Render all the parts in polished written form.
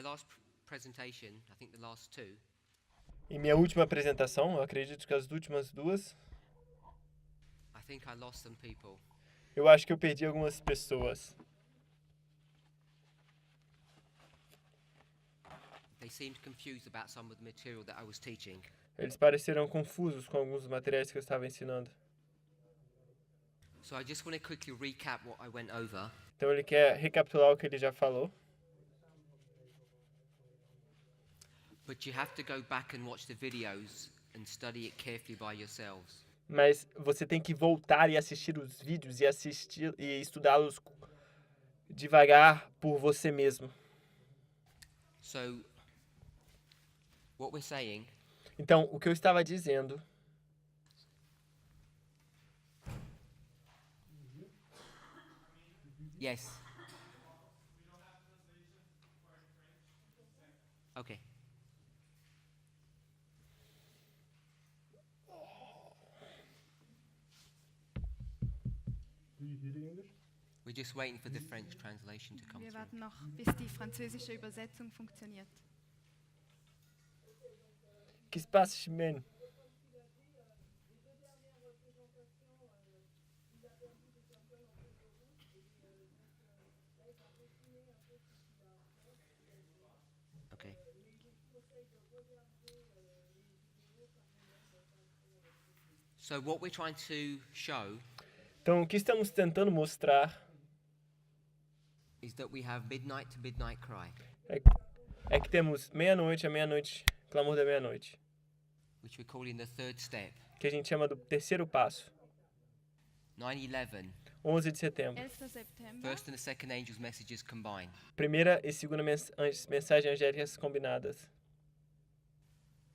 last presentation, I think the last two, Em minha última apresentação, eu acredito que as últimas duas, I think I lost some people. eu acho que eu perdi algumas pessoas. They seemed confused about some of the material that I was teaching. Eles pareceram confusos com alguns materiais que eu estava ensinando. So I just want to quickly recap what I went over. Então ele quer recapitular o que ele já falou. But you have to go back and watch the videos and study it carefully by yourselves. Mas você tem que voltar e assistir os vídeos e estudá-los devagar por você mesmo. So what we're saying Então, o que eu estava dizendo Yes. Okay. We're just waiting for the French translation to come Wir through. warten noch, bis die französische Übersetzung funktioniert. que se passe, Ximene? Okay. So what we're trying to show Então, o que estamos tentando mostrar is that we have midnight to midnight cry, é que temos meia-noite a meia-noite, clamor da meia-noite, which we're calling the third step. que a gente chama do terceiro passo, 9/11, 11 de setembro. 11. September. first and the second angel's messages combine. Primeira e segunda mensagem angélicas combinadas.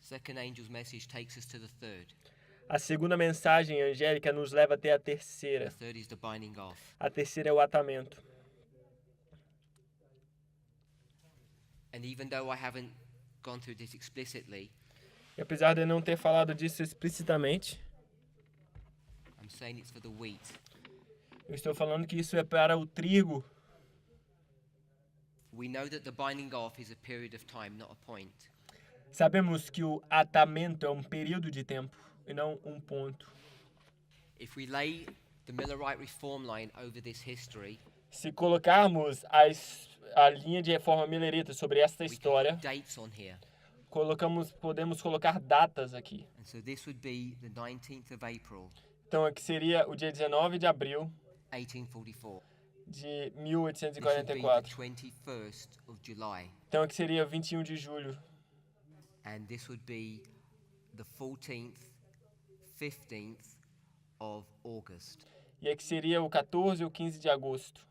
Second angel's message takes us to the third. A segunda mensagem angélica nos leva até a The terceira. third is the binding off. A terceira é o atamento. And even though I haven't gone through this explicitly, E apesar de eu não ter falado disso explicitamente, I'm saying it's for the wheat. eu estou falando que isso é para o trigo. We know that the binding off is a period of time, not a point. Sabemos que o atamento é um período de tempo e não um ponto. If we lay the Millerite reform line over this history, Se colocarmos a linha de reforma milerita sobre esta we can história, put dates on here. podemos colocar datas aqui. And so this would be the 19th of April, Então aqui seria o dia 19 de abril 1844. de This would be the 1844. 21st of July. Então aqui seria 21 de julho. And this would be the 14th, 15th of August. E aqui seria o 14 e o 15 de agosto.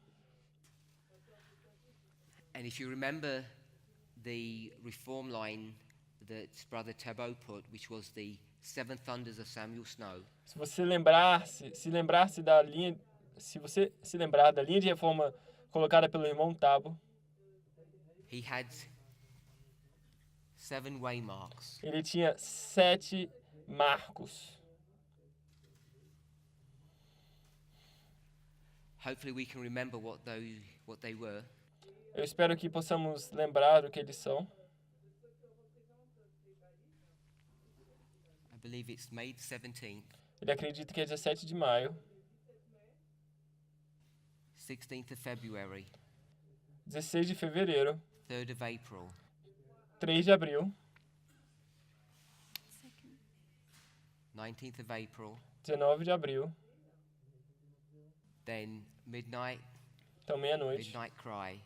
And if you remember the reform line that Brother Tabo put, which was the seven thunders of Samuel Snow, Se você se lembrar da linha de reforma colocada pelo irmão Tabo, he had 7 waymarks. ele tinha 7 marcos. Hopefully we can remember what they were. Eu espero que possamos lembrar do que eles são. I believe it's May 17th, Ele acredita que é 17 de maio, 16th of February, 16 de fevereiro, 3rd of April, 3 de abril, 19th of April, 19 de abril, then midnight então meia-noite, cry,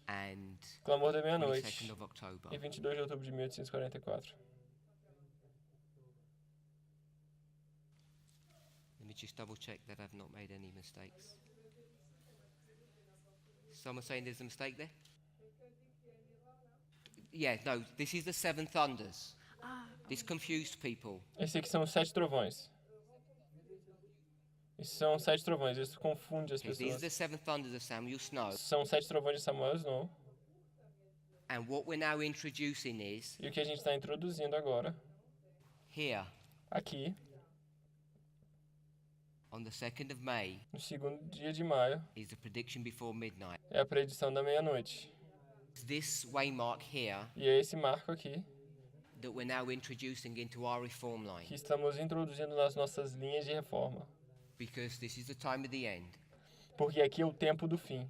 and clamor da meia-noite, 22nd of October. e 22 de outubro de 1844. Let me just double check that I've not made any mistakes. Someone saying there's a mistake there? Yeah, no, this is the seven thunders. This confused people. Esse aqui são os 7 trovões. Esses são os 7 trovões, isso confunde as Okay, these are the pessoas. seven thunders of Samuel Snow. São 7 trovões de Samuel Snow. And what we're now introducing is E o que a gente está introduzindo agora, here aqui, on the 2nd of May no segundo dia de maio, is the prediction before midnight. é a predição da meia-noite. This waymark here E é esse marco aqui that we're now introducing into our reform line, que estamos introduzindo nas nossas linhas de reforma. because this is the time of the end. Porque aqui é o tempo do fim.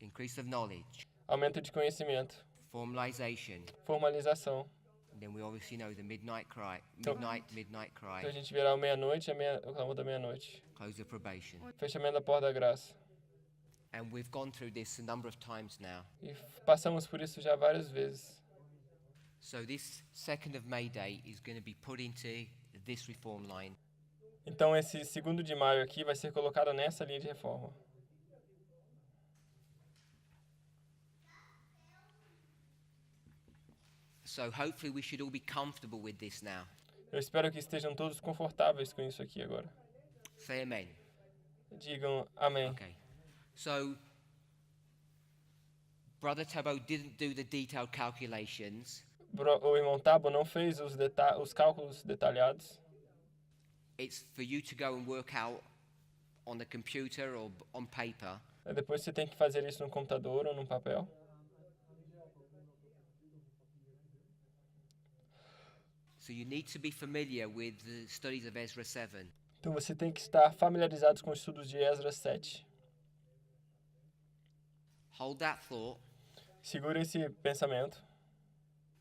Increase of knowledge, Aumento de conhecimento, formalization, formalização. and then we obviously know the midnight cry, Então- midnight Então a cry, gente verá a meia-noite, o clamor da meia-noite. close of probation. Fechamento da porta da graça. And we've gone through this a number of times now. E passamos por isso já várias vezes. So this 2nd of May Day is going to be put into this reform line. Então esse 2º de maio aqui vai ser colocado nessa linha de reforma. So hopefully we should all be comfortable with this now. Eu espero que estejam todos confortáveis com isso aqui agora. Say amen. Digam amém. Okay. So Brother Tabo didn't do the detailed calculations. O irmão Tabo não fez os cálculos detalhados. It's for you to go and work out on the computer or on paper. Depois você tem que fazer isso no computador ou no papel. So you need to be familiar with the studies of Ezra 7. Então você tem que estar familiarizado com os estudos de Esdras 7. Hold that thought. Segura esse pensamento.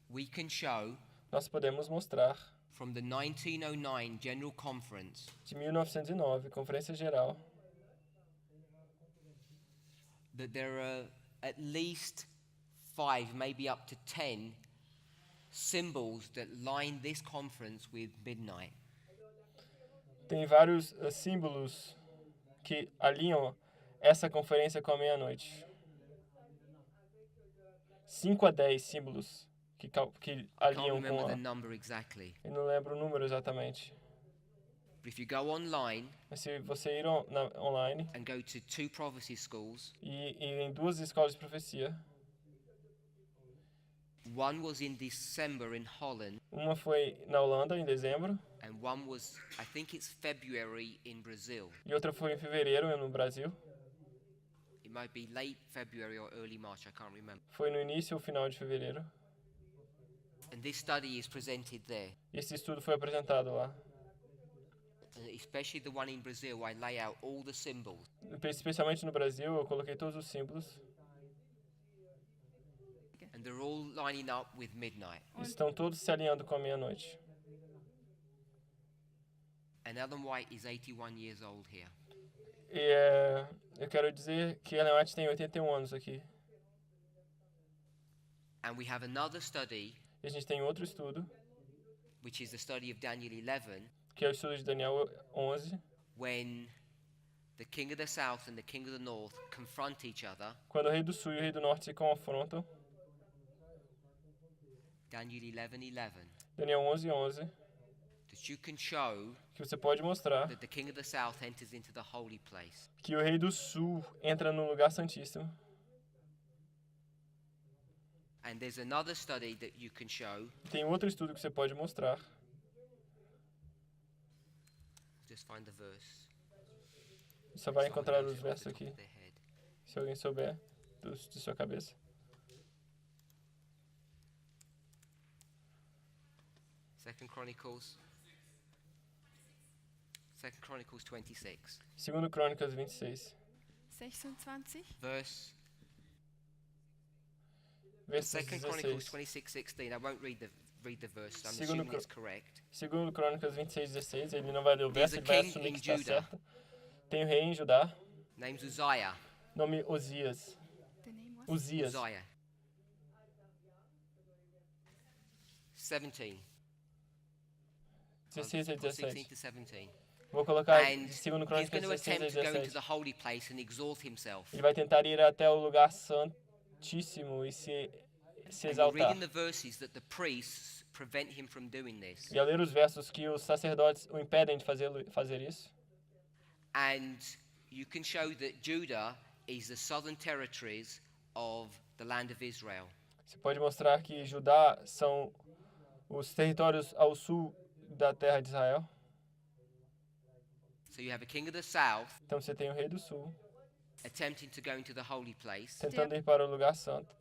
We can show Nós podemos mostrar from the 1909 General Conference de 1909, Conferência Geral, that there are at least 5, maybe up to 10 symbols that line this conference with midnight. tem vários símbolos que alinham essa conferência com a meia-noite. 5 a 10 símbolos que I can't alinham remember com the a... number exactly. Eu não lembro o número exatamente. But if you go online Mas se você ir online and go to 2 prophecy schools, e em 2 escolas de profecia, one was in December in Holland, uma foi na Holanda, em dezembro, and one was, I think it's February in Brazil. e outra foi em fevereiro, no Brasil. It might be late February or early March, I can't remember. Foi no início ou final de fevereiro. And this study is presented there. Esse estudo foi apresentado lá. And especially the one in Brazil, I lay out all the symbols. Especialmente no Brasil, eu coloquei todos os símbolos. And they're all lining up with midnight. Estão todos se alinhando com a meia-noite. And Ellen White is 81 years old here. E eu quero dizer que Ellen White tem 81 anos aqui. And we have another study, E a gente tem outro estudo, which is the study of Daniel 11, que é o estudo de Daniel 11, when the king of the south and the king of the north confront each other. quando o rei do sul e o rei do norte se confrontam. Daniel 11:11. Daniel 11:11, That you can show que você pode mostrar that the king of the south enters into the holy place. que o rei do sul entra no lugar santíssimo. And there's another study that you can show. Tem outro estudo que você pode mostrar. Just find the verse. Você vai Someone encontrar knows os it off versos the top aqui, of their head. se alguém souber de sua cabeça. 2 Chronicles 26. 2 Crônicas 26, 26. Verse versos 2 Chronicles 16. 26:16. I won't read the verse. I'm Segundo assuming it's correct. 2 Crônicas 26:16, ele não vai ler o There's verso, a ele vai king assumir in que está Judah. certo. Tem o rei em Judá, Name's Uzziah. nome Osias. The name was Uzias. Uzziah. 17. 16 a Put 16 17. to 17. Vou colocar And 2 he's Crônicas going to 16 a attempt to go into 17. the holy place and exalt himself. Ele vai tentar ir até o lugar santíssimo e se And you're exaltar. reading the verses that the priests prevent him from doing this. E a ler os versos que os sacerdotes o impedem de fazer isso. And you can show that Judah is the southern territories of the land of Israel. Você pode mostrar que Judá são os territórios ao sul da terra de Israel. So you have a king of the south Então você tem o rei do sul attempting to go into the holy place. tentando ir para o lugar santo.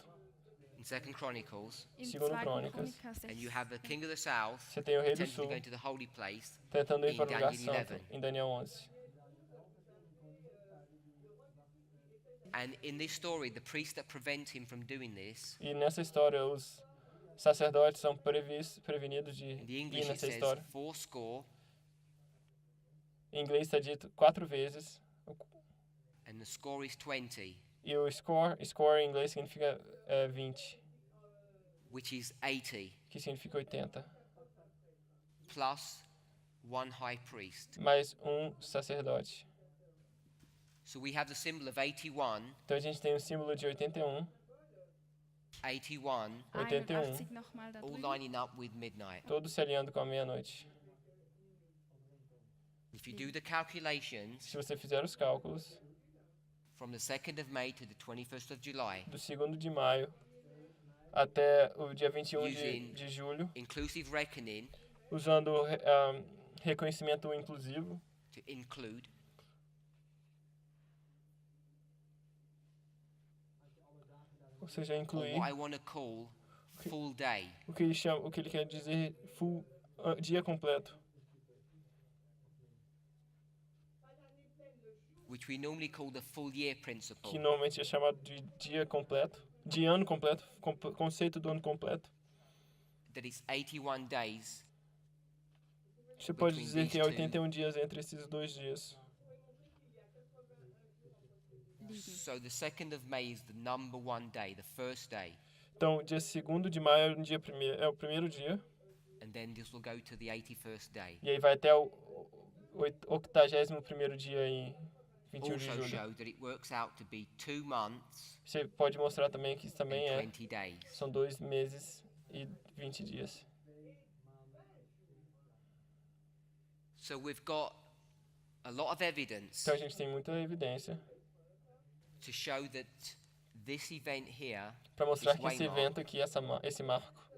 in 2 Chronicles, Im Segundo 2. Crônicas. Chroniker and you 6. have the king of the south Você tem o rei do attempting to sul go into the holy place. tentando ir in para o lugar Daniel santo 11. em Daniel 11. And in this story, the priests that prevent him from doing this, E nessa história, os sacerdotes são prevenidos de in the ir English it nessa says história. 80, Em inglês está dito 4 vezes. and the score is 20, E o score em inglês significa 20, which is 80, que significa 80. plus 1 high priest. Mais um sacerdote. So we have the symbol of 81, Então a gente tem o símbolo de 81, 81, 81 nochmal da all drüben. lining up with midnight. todos se alinhando com a meia-noite. If you do the calculations Se você fizer os cálculos, from the 2nd of May to the 21st of July, do 2º de maio até o dia 21 Using- de julho, inclusive reckoning usando reconhecimento inclusivo, to include, ou seja, or incluir what I want to call full day. o que ele quer dizer dia completo, Which we normally call the full year principle. que normalmente é chamado de dia completo, de ano completo, conceito do ano completo. That it's 81 days Você pode Between dizer que é these two. 81 dias entre esses dois dias. Liegen. So the 2nd of May is the number 1 day, the first day, Então, dia 2º de maio é o primeiro dia, and then this will go to the 81st day. e aí vai até o 81º dia em 21 de Also julho. show that it works out to be 2 months Você pode mostrar também que isso também and é 20 days. são 2 meses e 20 dias. So we've got a lot of evidence Então a gente tem muita evidência to show that this event here para mostrar This que esse waymark. evento aqui, esse marco,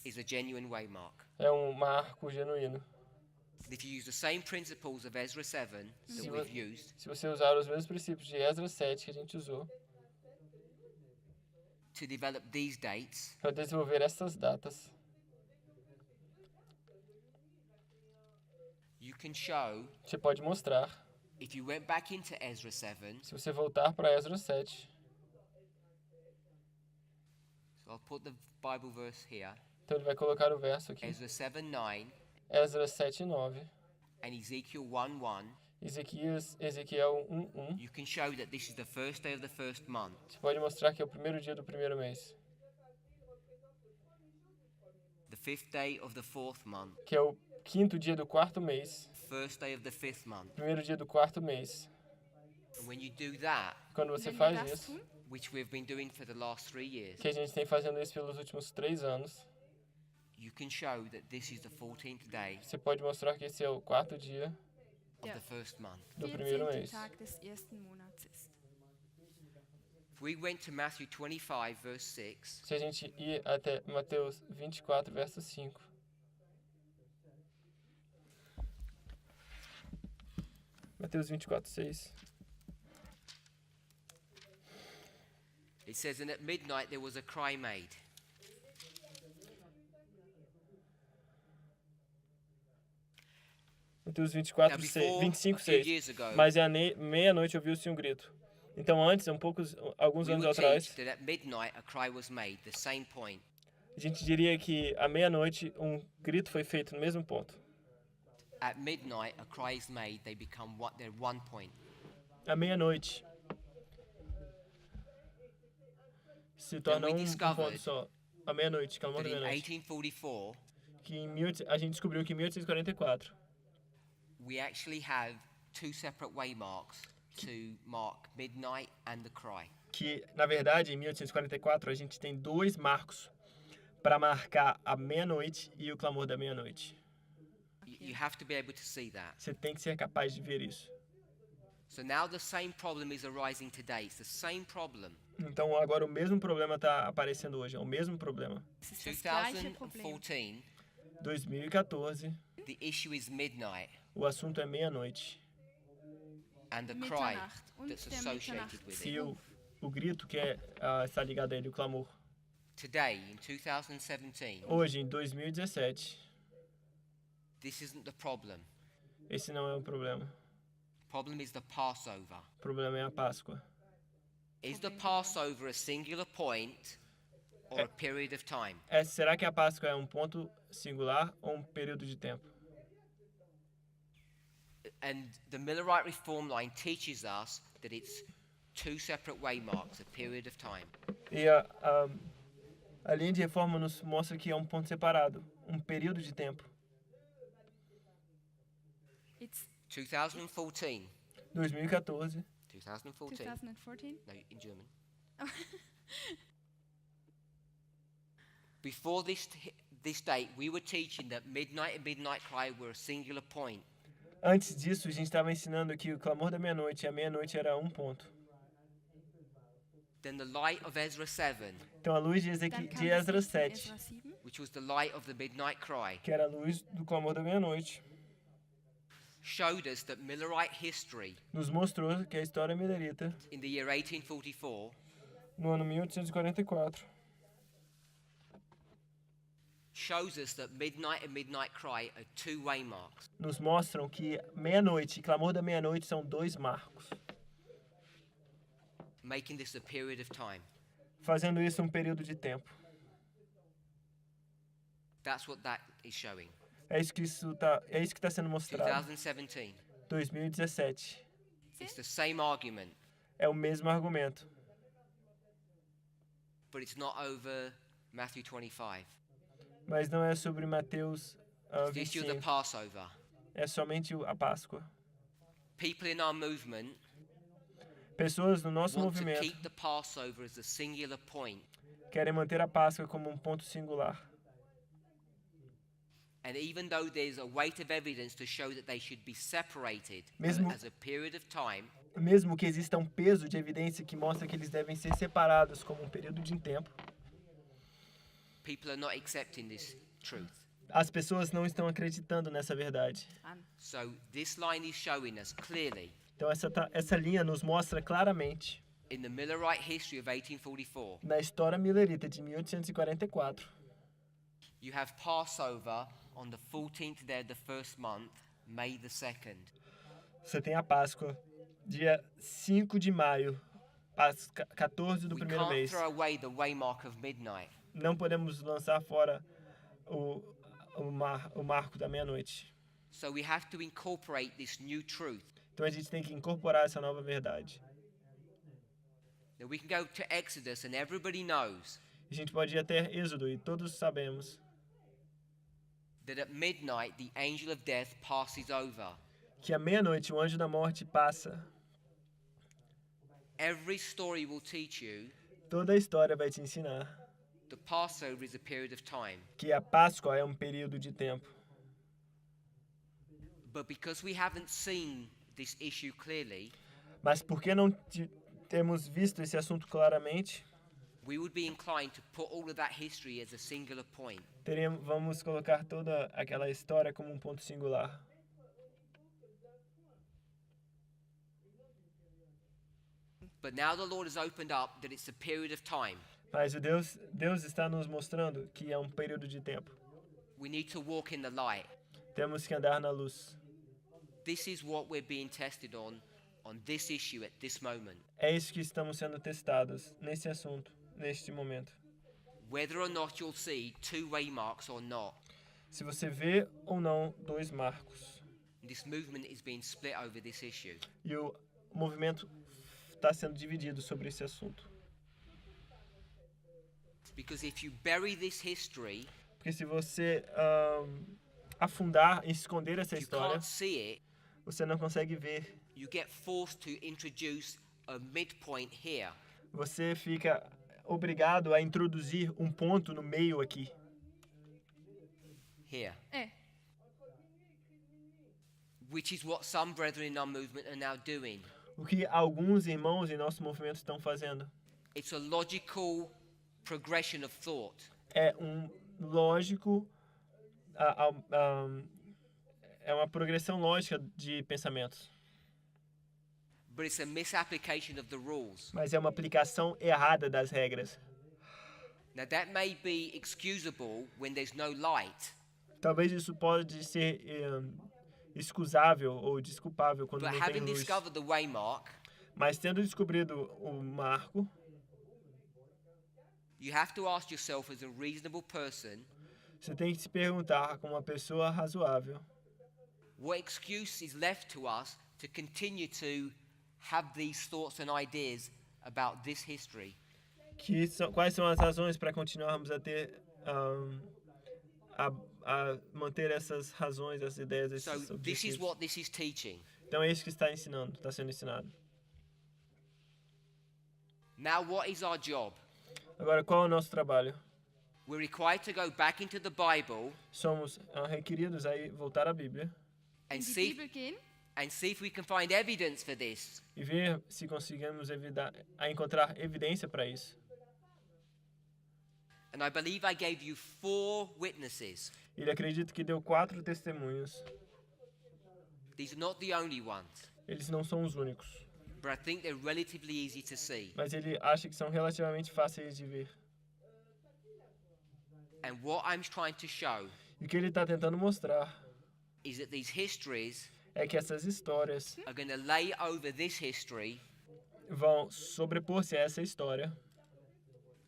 is a genuine waymark. é um marco genuíno. If you use the same principles of Ezra 7 that Se we've vo- used Se você usar os mesmos princípios de Esdras 7 que a gente usou to develop these dates, para desenvolver essas datas, you can show, você pode mostrar, if you went back into Ezra 7, se você voltar para Esdras 7, so I'll put the Bible verse here, então ele vai colocar o verso aqui, Ezra 7:9 Esdras 7:9, and Ezekiel 1:1, Ezequiel 1:1. you can show that this is the first day of the first month. Você pode mostrar que é o primeiro dia do primeiro mês, The 5th day of the 4th month, que é o quinto dia do quarto mês, first day of the 5th month. primeiro dia do quarto mês. And when you do that, Quando você Wenn wir faz das isso, tun, which we've been doing for the last 3 years, que a gente tem fazendo isso pelos últimos 3 anos, you can show that this is the 14th day você pode mostrar que esse é o quarto dia of Ja. the first month. do primeiro 14. mês. Tag des ersten Monats ist. If we went to Matthew 25, verse 6, Se a gente ir até Mateus 24, verso 5. Mateus 24, 6. it says, "And at midnight there was a cry made." Mateus Now 24, before, 25, a few 6. years ago, Mas à meia-noite ouviu-se um grito. Então antes, alguns we anos would atrás, teach that at midnight a cry was made, the same point. a gente diria que à meia-noite um grito foi feito no mesmo ponto. At midnight a cry is made, they become what they're one point. À meia-noite se torna we um ponto discovered só. À meia-noite, clamor But da in meia-noite. 1844, Que a gente descobriu que em 1844 we actually have 2 separate waymarks to mark midnight and the cry. que, na verdade, em 1844 a gente tem 2 marcos para marcar a meia-noite e o clamor da meia-noite. You have to be able to see that. Você tem que ser capaz de ver isso. So now the same problem is arising today. It's the same problem. Então agora o mesmo problema está aparecendo hoje, é o mesmo problema. Es ist das gleiche Problem. 2014, 2014, the issue is midnight o assunto é meia-noite and the cry Mitternacht und that's der associated with e it. o o grito que está ligado a ele, o clamor. Today, in 2017, Hoje, em 2017, this isn't the problem. esse não é o problema. The problem is the Passover. O problema é a Páscoa. Is the Passover a singular point or a period of time? Será que a Páscoa é um ponto singular ou um período de tempo? And the Millerite Reform line teaches us that it's two separate waymarks, a period of time. E a linha de reforma nos mostra que é um ponto separado, um período de tempo. It's 2014. 2014, 2014. 2014. No, in German. Before this date, we were teaching that midnight and midnight cry were a singular point. antes disso, a gente estava ensinando que o clamor da meia-noite e a meia-noite era um ponto. Then the light of Ezra 7, Então a luz Dann kam de das Esdras Licht von 7, Ezra 7. which was the light of the midnight cry, que era a luz do clamor da meia-noite, showed us that Millerite history nos mostrou que a história milerita, in the year 1844 no ano 1844, shows us that midnight and midnight cry are two waymarks. nos mostram que meia-noite e clamor da meia-noite são dois marcos, Making this a period of time. fazendo isso um período de tempo. That's what that is showing. É isso que está sendo mostrado. 2017. 2017. It's the same argument, É o mesmo argumento, but it's not over Matthew 25. mas não é sobre Mateus It's the issue of the 25. Passover. É somente a Páscoa. People in our movement Pessoas no nosso want to movimento keep the Passover as a singular point. querem manter a Páscoa como um ponto singular. And even though there's a weight of evidence to show that they should be separated Mesmo- as a period of time, Mesmo que exista um peso de evidência que mostra que eles devem ser separados como um período de tempo, people are not accepting this truth. as pessoas não estão acreditando nessa verdade. So this line is showing us clearly Então essa linha nos mostra claramente, in the Millerite history of 1844, na história milerita de 1844, you have Passover on the 14th day of the first month, May the 2nd. você tem a Páscoa, dia 5 de maio, 14 do We primeiro can't mês. throw away the waymark of midnight. Não podemos lançar fora o marco da meia-noite. So we have to incorporate this new truth. Então a gente tem que incorporar essa nova verdade. Now we can go to Exodus and everybody knows A gente pode ir até Êxodo e todos sabemos that at midnight the angel of death passes over. que à meia-noite o anjo da morte passa. Every story will teach you Toda a história vai te ensinar the Passover is a period of time. que a Páscoa é um período de tempo. But because we haven't seen this issue clearly, Mas por que não temos visto esse assunto claramente, we would be inclined to put all of that history as a singular point. vamos colocar toda aquela história como um ponto singular. But now the Lord has opened up that it's a period of time. Mas Deus está nos mostrando que é um período de tempo. We need to walk in the light. Temos que andar na luz. This is what we're being tested on this issue at this moment. É isso que estamos sendo testados nesse assunto, neste momento. Whether or not you'll see two waymarks or not, Se você vê ou não dois marcos. this movement is being split over this issue. E o movimento está sendo dividido sobre esse assunto. Because if you bury this history, Porque se você afundar e esconder essa you história, can't see it, você não consegue ver. you get forced to introduce a midpoint here. Você fica obrigado a introduzir um ponto no meio aqui. Here. É. Which is what some brethren in our movement are now doing. O que alguns irmãos em nosso movimento estão fazendo. It's a logical progression of thought. É um lógico, é uma progressão lógica de pensamentos. but it's a misapplication of the rules. mas é uma aplicação errada das regras. Now that may be excusable when there's no light, Talvez isso pode ser excusável ou desculpável quando but não tem having luz. discovered the waymark, Mas tendo descobrido o marco, you have to ask yourself as a reasonable person, você tem que se perguntar como uma pessoa razoável, what excuse is left to us to continue to have these thoughts and ideas about this history? quais são as razões para continuarmos a ter a manter essas razões, essas ideias, esses So this is objetivos. what this is teaching. Então é isso que está sendo ensinado. Now what is our job? Agora, qual é o nosso trabalho? We're required to go back into the Bible Somos requeridos a voltar à Bíblia and In die see Bibel gehen if we can find evidence for this. e ver se conseguimos encontrar evidência para isso. And I believe I gave you 4 witnesses. Ele acredita que deu 4 testemunhos. These are not the only ones, Eles não são os únicos, but I think they're relatively easy to see. mas ele acha que são relativamente fáceis de ver. And what I'm trying to show E o que ele está tentando mostrar is that these histories é que essas histórias are going to lay over this history vão sobrepor-se a essa história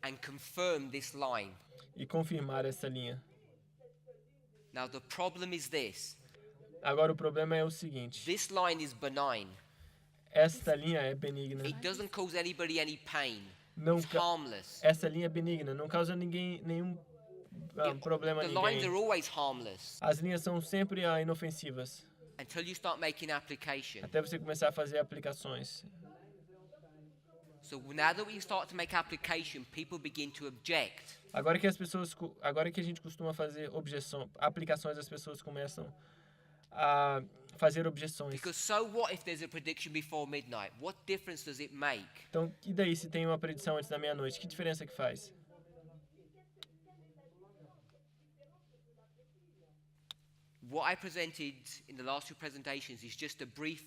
and confirm this line. e confirmar essa linha. Now the problem is this. Agora o problema é o seguinte: This line is benign. esta linha é benigna. It doesn't cause anybody any pain. Não It's ca- harmless. Essa linha é benigna, não causa nenhum problema a The lines ninguém. are always harmless As linhas são sempre inofensivas, until you start making application. até você começar a fazer aplicações. So now that we start to make application, people begin to object. Agora que a gente costuma fazer aplicações, as pessoas começam a fazer objeções. Because so what if there's a prediction before midnight? What difference does it make? Então, e daí se tem uma predição antes da meia-noite? Que diferença que faz? What I presented in the last 2 presentations is just a brief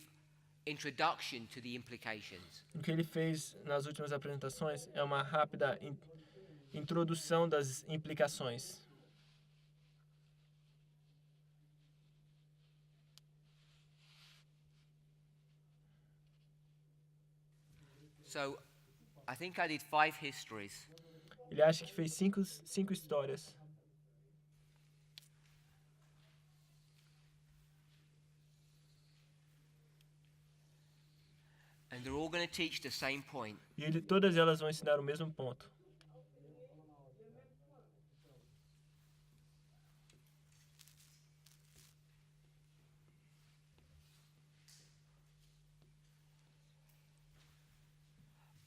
introduction to the implications. O que ele fez nas últimas apresentações é uma rápida introdução das implicações. So I think I did 5 histories. Ele acha que fez cinco histórias. And they're all going to teach the same point. E todas elas vão ensinar o mesmo ponto.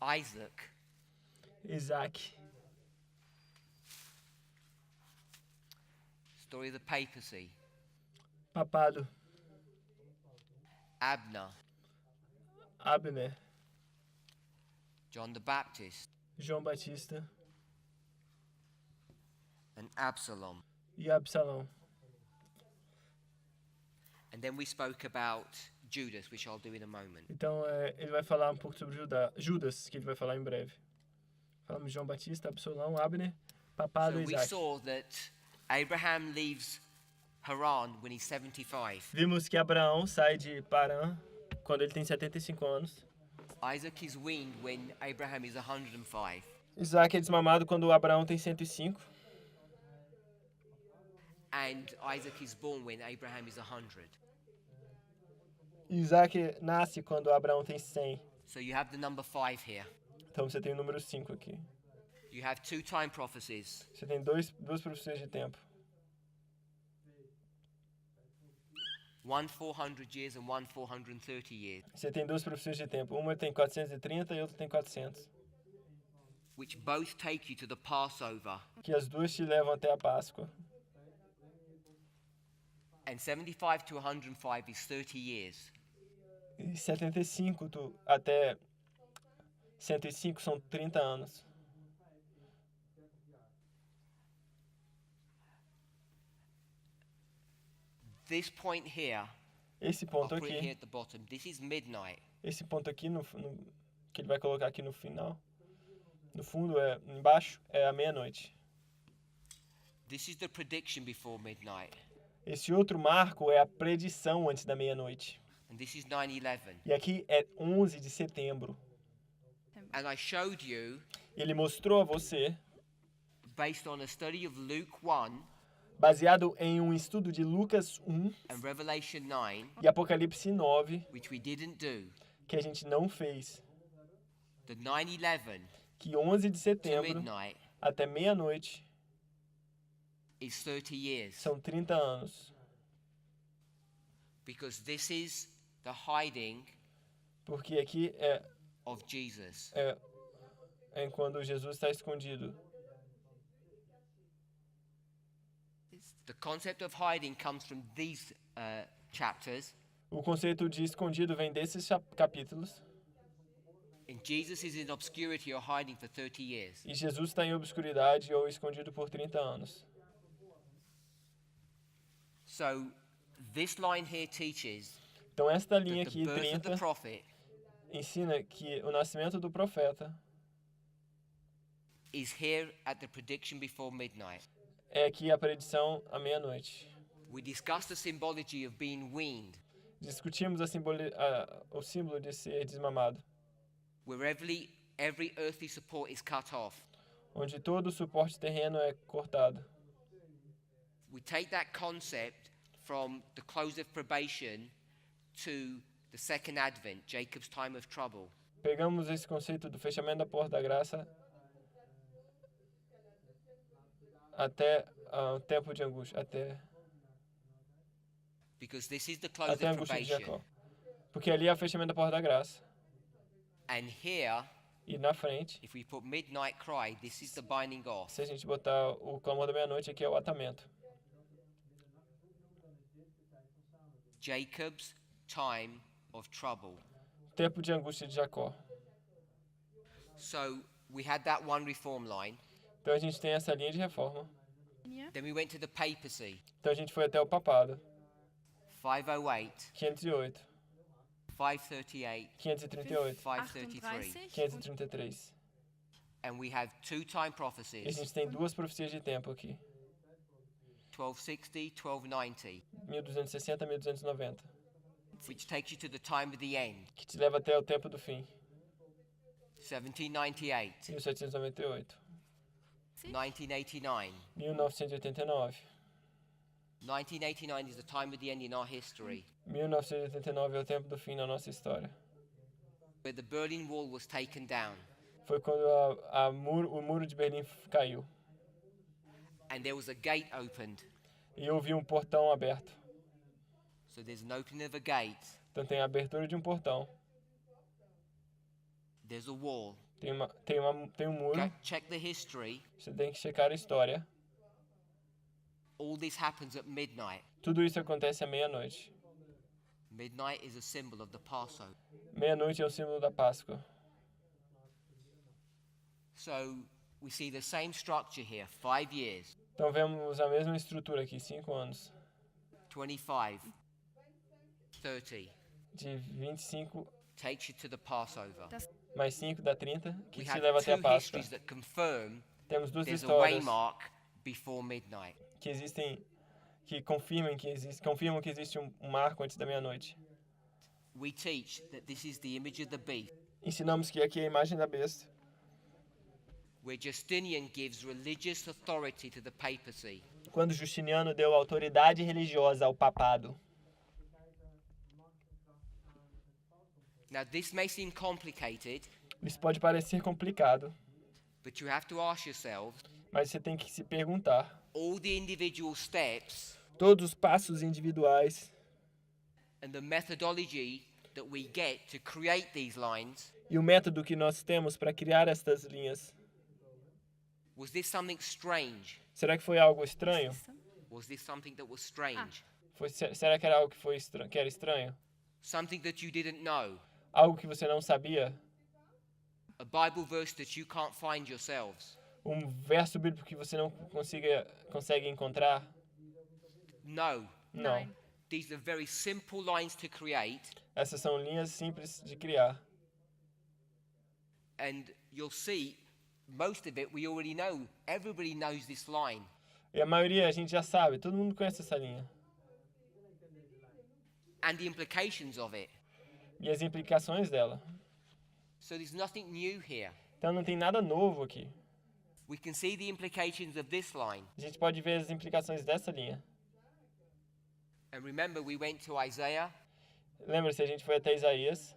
Isaac, story of the papacy. papado, Abner, Abner, John the Baptist, João Batista and Absalom. e Absalão. And then we spoke about Judas, which I'll do in a moment. Então, ele vai falar um pouco sobre Judas, que ele vai falar em breve. Falamos de João Batista, Absalão, Abner, papado So e we Isaac. saw that Abraham leaves Haran when he's 75. Vimos que Abraão sai de Parã quando ele tem 75 anos. Isaac is weaned when Abraham is 105. Isaac é desmamado quando Abraão tem 105. And Isaac is born when Abraham is 100. Isaac nasce quando Abraão tem 100. So you have the number 5 here. Então você tem o número 5 aqui. You have 2 time prophecies. Você tem duas profecias de tempo. One 400 years and one 430 years. Você tem duas profecias de tempo. Uma tem 430 e outra tem 400. Which both take you to the Passover. Que as duas te levam até a Páscoa. And 75 to 105 is 30 years. E 75 até 105 são 30 anos. This point here, Esse I'll ponto put it here aqui, at the bottom. This is midnight. Esse ponto aqui que ele vai colocar aqui no final, no fundo, embaixo, é a meia-noite. This is the prediction before midnight. Esse outro marco é a predição antes da meia-noite. And this is 9/11. E aqui é 11 de setembro. And I showed you, Ele mostrou a você, based on a study of Luke 1 baseado em um estudo de Lucas 1 and Revelation 9, e Apocalipse 9, which we didn't do, que a gente não fez, the 9/11 que 11 de to setembro midnight até meia-noite is 30 years. são 30 anos. Because this is the hiding Porque aqui of Jesus. é quando Jesus está escondido. The concept of hiding comes from these chapters. O conceito de escondido vem desses capítulos. And Jesus is in obscurity or hiding for 30 years. E Jesus está em obscuridade ou escondido por 30 anos. So this line here teaches Então esta linha that the aqui, birth of 30, the prophet ensina que o nascimento do profeta is here at the prediction before midnight. é aqui a predição à meia-noite. We discussed the symbology of being weaned, Discutimos o símbolo de ser desmamado, where every earthly support is cut off. onde todo o suporte terreno é cortado. We take that concept from the close of probation to the second advent, Jacob's time of trouble. Pegamos esse conceito do fechamento da porta da graça até o tempo de angústia, Because this is the close até a of angústia de probation. Jacó. Porque ali é o fechamento da porta da graça. And here, E na frente, if we put midnight cry, this is the binding off. se a gente botar o clamor da meia-noite, aqui é o atamento. Jacob's time of trouble. Tempo de angústia de Jacó. So we had that one reform line. Então a gente tem essa linha de reforma. Then we went to the papacy, Então a gente foi até o papado. 508, 508, 538, 538, 533. 533. And we have two time E a prophecies, gente tem duas profecias de tempo aqui. 1260, 1290, 1260 e 1290. which takes you to the time of the end, Que te leva até o tempo do fim. 1798, 1798. 1989. 1989. 1989 is the time of the end in our history, 1989 é o tempo do fim na nossa história. where the Berlin Wall was taken down. Foi quando o muro de Berlim caiu. And there was a gate opened. E houve um portão aberto. So there's an opening of a gate, Então tem a abertura de um portão. there's a wall. Tem um muro. Check the history. Você tem que checar a história. All this happens at midnight. Tudo isso acontece à meia-noite. Midnight is a symbol of the Passover. Meia-noite é o símbolo da Páscoa. So we see the same structure here, 5 years, Então vemos a mesma estrutura aqui, 5 anos. 25, 30, De 25 takes you to the Passover. mais 5 dá 30, que We te have leva até a two Páscoa. histories that confirm Temos duas there's a histórias waymark before midnight. que confirmam que existe um marco antes da meia-noite. We teach that this is the image of the beast, Ensinamos que aqui é a imagem da besta, where Justinian gives religious authority to the papacy. quando Justiniano deu autoridade religiosa ao papado. Now this may seem complicated, Isso pode parecer complicado, but you have to ask yourselves, mas você tem que se perguntar. all the individual steps Todos os passos individuais and the methodology that we get to create these lines, e o método que nós temos para criar estas linhas, was this something strange? será que foi algo estranho? Was this something that was strange? Será que era algo que era estranho? Something that you didn't know? Algo que você não sabia? A Bible verse that you can't find yourselves? Um verso bíblico que você não consegue encontrar? No. Não. These are very simple lines to create, Essas são linhas simples de criar. and you'll see most of it we already know. Everybody knows this line. E a maioria a gente já sabe, todo mundo conhece essa linha. And the implications of it. E as implicações dela. So there's nothing new here. Então não tem nada novo aqui. We can see the implications of this line. A gente pode ver as implicações dessa linha. And remember, we went to Isaiah. Lembra-se, a gente foi até Isaías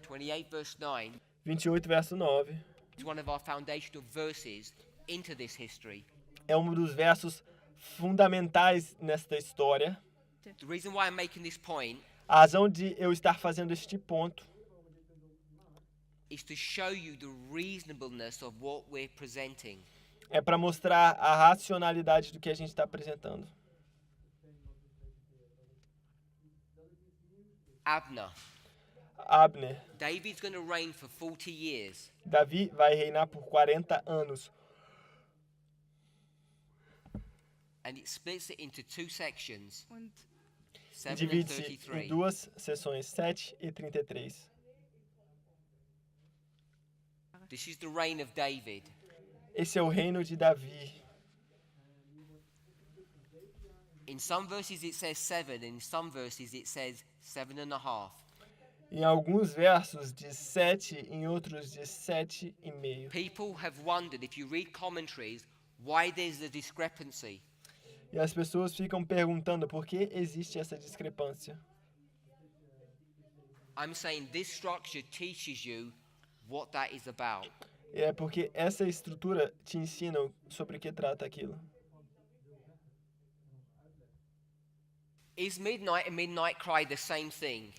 28 verse 9. 28, verso 9. It's one of our foundational verses into this history. É um dos versos fundamentais nesta história. The reason why I'm making this point A razão de eu estar fazendo este ponto is to show you the reasonableness of what we're presenting. é para mostrar a racionalidade do que a gente está apresentando. Abner. David's going to reign for 40 years. Davi vai reinar por 40 anos. And it splits it into two sections, Und 7 and Divide-se em 33. duas seções, 7 e 33. This is the reign of David. Esse é o reino de Davi. In some verses it says 7, and in some verses it says 7.5. Em alguns versos diz 7, em outros diz 7,5. People have wondered, if you read commentaries, why there's a discrepancy. E as pessoas ficam perguntando por que existe essa discrepância. I'm saying this structure teaches you what that is about. É porque essa estrutura te ensina sobre o que trata aquilo. Is midnight and midnight cry the same thing?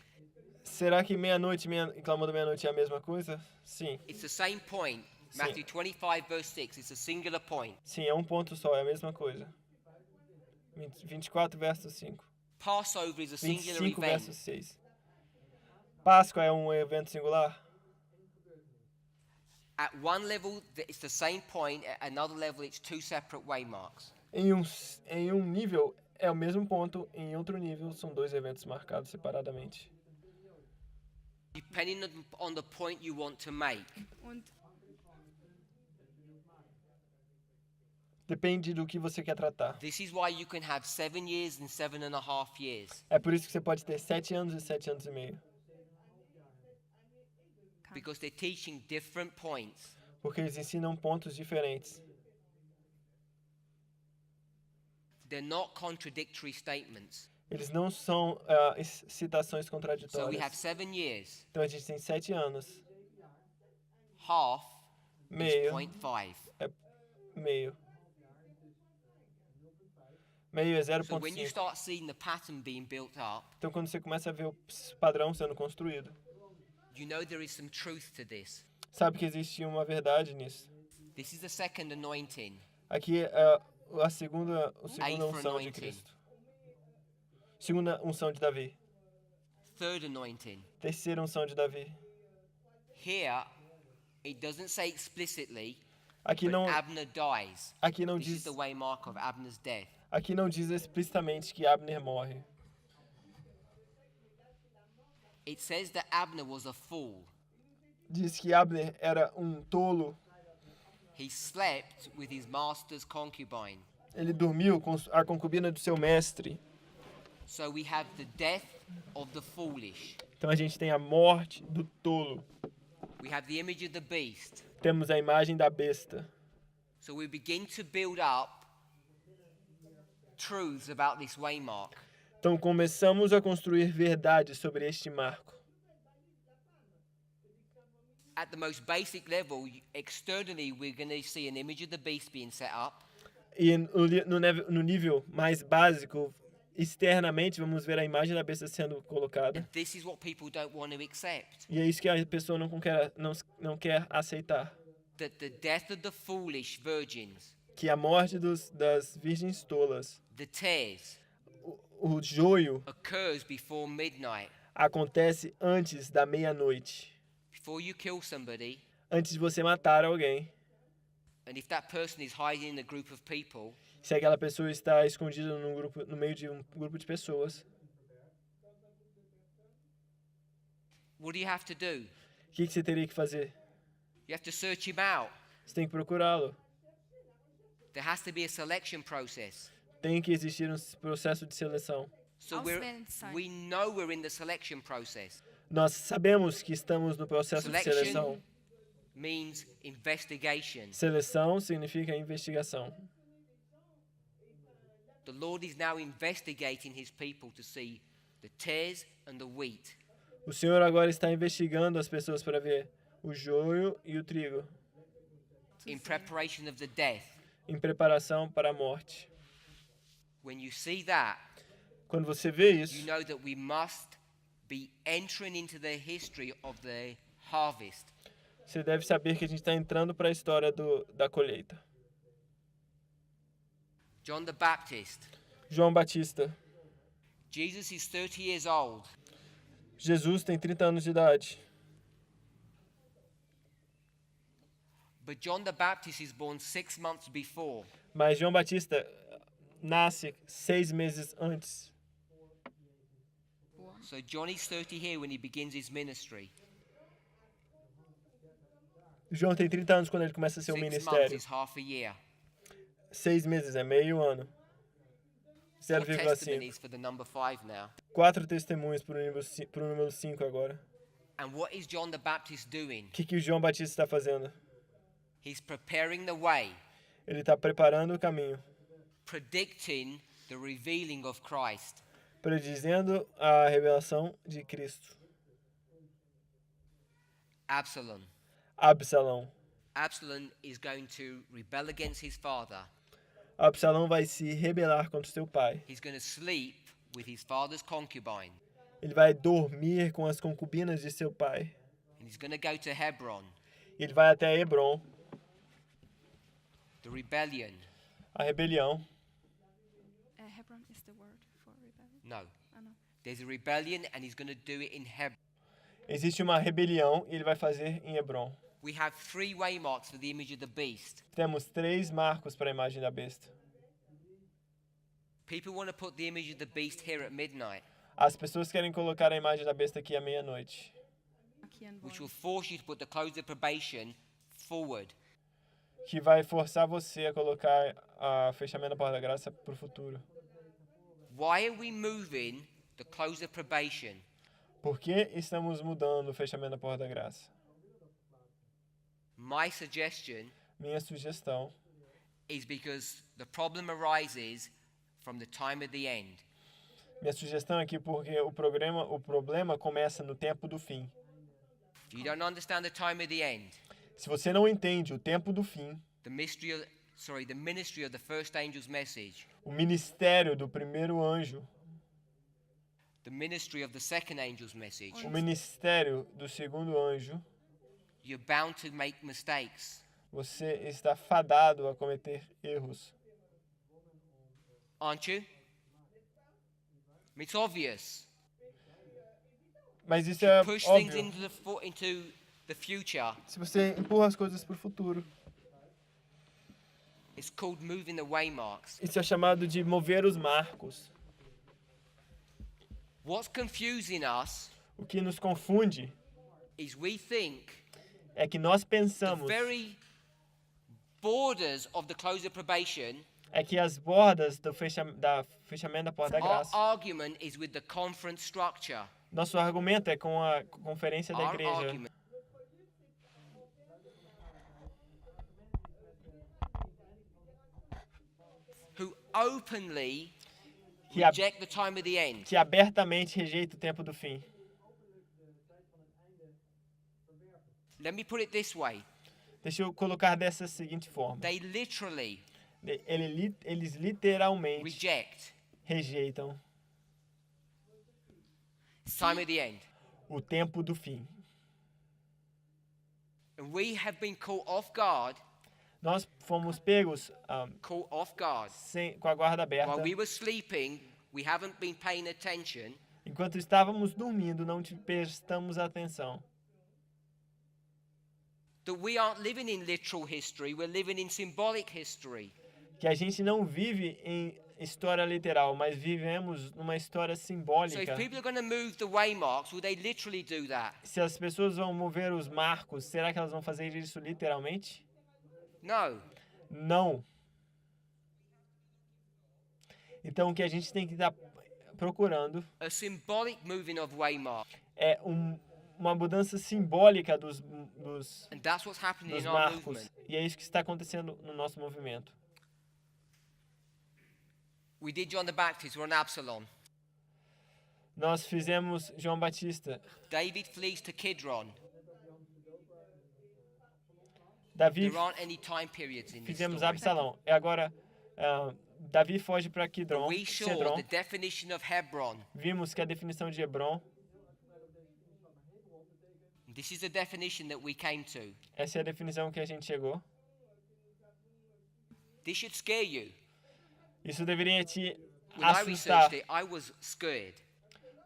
Será que meia-noite e clamor da meia-noite é a mesma coisa? Sim. It's the same point. Sim. Matthew 25 verse 6, it's a singular point. Sim, é um ponto só, é a mesma coisa. 24, verso 5. Passover is a singular 25, event. verso 6. Páscoa é um evento singular? At one level, it's the same point. At another level, it's two separate waymarks. Em um nível é o mesmo ponto, em outro nível são dois eventos marcados separadamente. Depending on the point you want to make. Und Depende do que você quer tratar. This is why you can have 7 years and 7.5 years. É por isso que você pode ter 7 anos e 7 anos e meio. Because they're teaching different points. Porque eles ensinam pontos diferentes. They're not contradictory statements. Eles não são citações So we have contraditórias. 7 years. Então a gente tem 7 anos. Half is Meio. 0.5. Meio. Meio é So when you 0,5. start seeing the pattern being built up, Então quando você começa a ver o padrão sendo construído, you know there is some truth to this. sabe que existe uma verdade nisso. This is the second anointing. Aqui é a segunda unção de Cristo. Segunda unção de Davi. Third anointing. Terceira unção de Davi. Here, it doesn't say explicitly, Aqui but não, Abner dies. aqui não This is diz, the waymark of Abner's death. aqui não diz explicitamente que Abner morre. It says that Abner was a fool. Diz que Abner era um tolo. He slept with his master's concubine. Ele dormiu com a concubina do seu mestre. So we have the death of the foolish. Então a gente tem a morte do tolo. We have the image of the beast. Temos a imagem da besta. So we begin to build up truths about this waymark. Então começamos a construir verdades sobre este marco. At the most basic level, externally, we're going to see an image of the beast being set up. E no nível mais básico, externamente, vamos ver a imagem da besta sendo colocada. And this is what people don't want to accept. E é isso que a pessoa não quer aceitar. That the death of the foolish virgins, Que a morte das virgens tolas, the tares, o joio, occurs before midnight. acontece antes da meia-noite. Before you kill somebody, Antes de você matar alguém, And if that person is hiding in a group of people, Se aquela pessoa está escondida no meio de um grupo de pessoas, what do you have to do? o que você teria que fazer? You have to search him out. Você tem que procurá-lo. There has to be a selection process. Tem que existir um processo de seleção. So Auswählenzeit. we know we're in the selection process. Nós sabemos que estamos no processo de Selection seleção. means investigation. Seleção significa investigação. The Lord is now investigating his people to see the tares and the wheat. O Senhor agora está investigando as pessoas para ver o joio e o trigo, In preparation of the death. em preparação para a morte. When you see that, Quando você vê you isso, know that we must be entering into the history of the harvest. você deve saber que a gente está entrando para a história da colheita. John the Baptist. João Batista. Jesus is 30 years old. Jesus tem 30 anos de idade. But John the Baptist is born 6 months before. Mas João Batista nasce 6 meses antes. So John is 30 here when he begins his ministry. João tem 30 anos quando ele começa seu 6 months ministério. is half a year. 6 meses é meio ano. Four 0,5. testimonies for the number 5 now. 4 testemunhos para o número 5 agora. And what is John the Baptist doing? O que o João Batista está fazendo? He's preparing the way, Ele está preparando o caminho, predicting the revealing of Christ. predizendo a revelação de Cristo. Absalom. Absalão. Absalom is going to rebel against his father. Absalão vai se rebelar contra seu pai. He's going to sleep with his father's concubine. Ele vai dormir com as concubinas de seu pai. And he's going to go to Hebron. Ele vai até Hebron, The rebellion. a rebelião. Hebron is the word for rebellion. No. Oh, no. There's a rebellion and he's going to do it in Hebron. Existe uma rebelião e ele vai fazer em Hebron. We have 3 waymarks for the image of the beast. Temos 3 marcos para a imagem da besta. People want to put the image of the beast here at midnight, As pessoas querem colocar a imagem da besta aqui à meia-noite, Markieren which will wollen. force you to put the close of probation forward. que vai forçar você a colocar a fechamento da porta da graça para o futuro. Why are we moving the close of probation? Por que estamos mudando o fechamento da porta da graça? My suggestion Minha sugestão is because the problem arises from the time of the end. Minha sugestão é que porque o problema começa no tempo do fim. If you don't understand the time of the end, Se você não entende o tempo do fim, the ministry of the first angel's message, o ministério do primeiro anjo, the ministry of the second angel's message, o ministério do segundo anjo, you're bound to make mistakes. você está fadado a cometer erros. Aren't you? I mean, it's obvious. Mas isso é Push things óbvio. into the future. Se você empurra as coisas para o futuro, It's called moving the waymarks. isso é chamado de mover os marcos. What's confusing us O que nos confunde is we think é que nós the pensamos very borders of the close of probation, é que as bordas do fechamento da porta da our graça. argument is with the conference structure. Nosso argumento é com a conferência da Our igreja. argument. Who openly Que, reject the time of the end. que abertamente rejeita o tempo do fim. Let me put it this way. Deixa eu colocar dessa seguinte forma. They literally Eles literalmente reject rejeitam time of the end. o tempo do fim. And we have been caught off guard, Nós fomos pegos com a guarda aberta. While we were sleeping, we haven't been paying attention. Enquanto estávamos dormindo, não te prestamos atenção. that we aren't living in literal history, we're living in symbolic history. Que a gente não vive em história literal, mas vivemos numa história So if simbólica. people are going to move the waymarks, will they literally do that? Se as pessoas vão mover os marcos, será que elas vão fazer isso literalmente? No. Não. Então o que a gente tem que estar procurando A symbolic moving of waymarks. é uma mudança simbólica dos And that's what's happening in our marcos. movement. E é isso que está acontecendo no nosso movimento. We did John the Baptist, we're on Absalom. Nós fizemos João Batista. David flees to Kidron. Davi There aren't any time periods in this fizemos story. Absalão. E agora Davi foge para But Kidron, we saw Cedron. the definition of Hebron. Vimos que a definição de Hebron, This is the definition that we came to. essa é a definição que a gente chegou. This should scare you. Isso deveria te When I assustar. researched it, I was scared.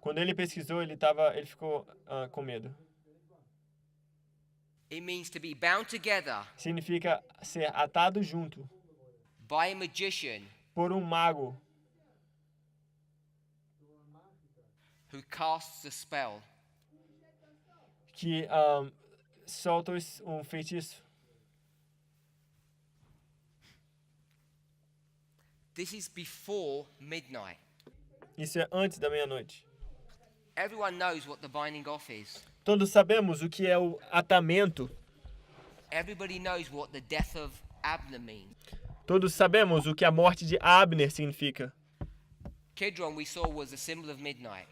Quando ele pesquisou, ele ficou com medo. It means to be bound together Significa ser atado junto by a magician por um mago who casts a spell. que solta um feitiço. This is before midnight. Isso é antes da meia-noite. Everyone knows what the binding off is. Todos sabemos o que é o atamento. Everybody knows what the death of Abner means. Todos sabemos o que a morte de Abner significa. Kidron we saw was a symbol of midnight.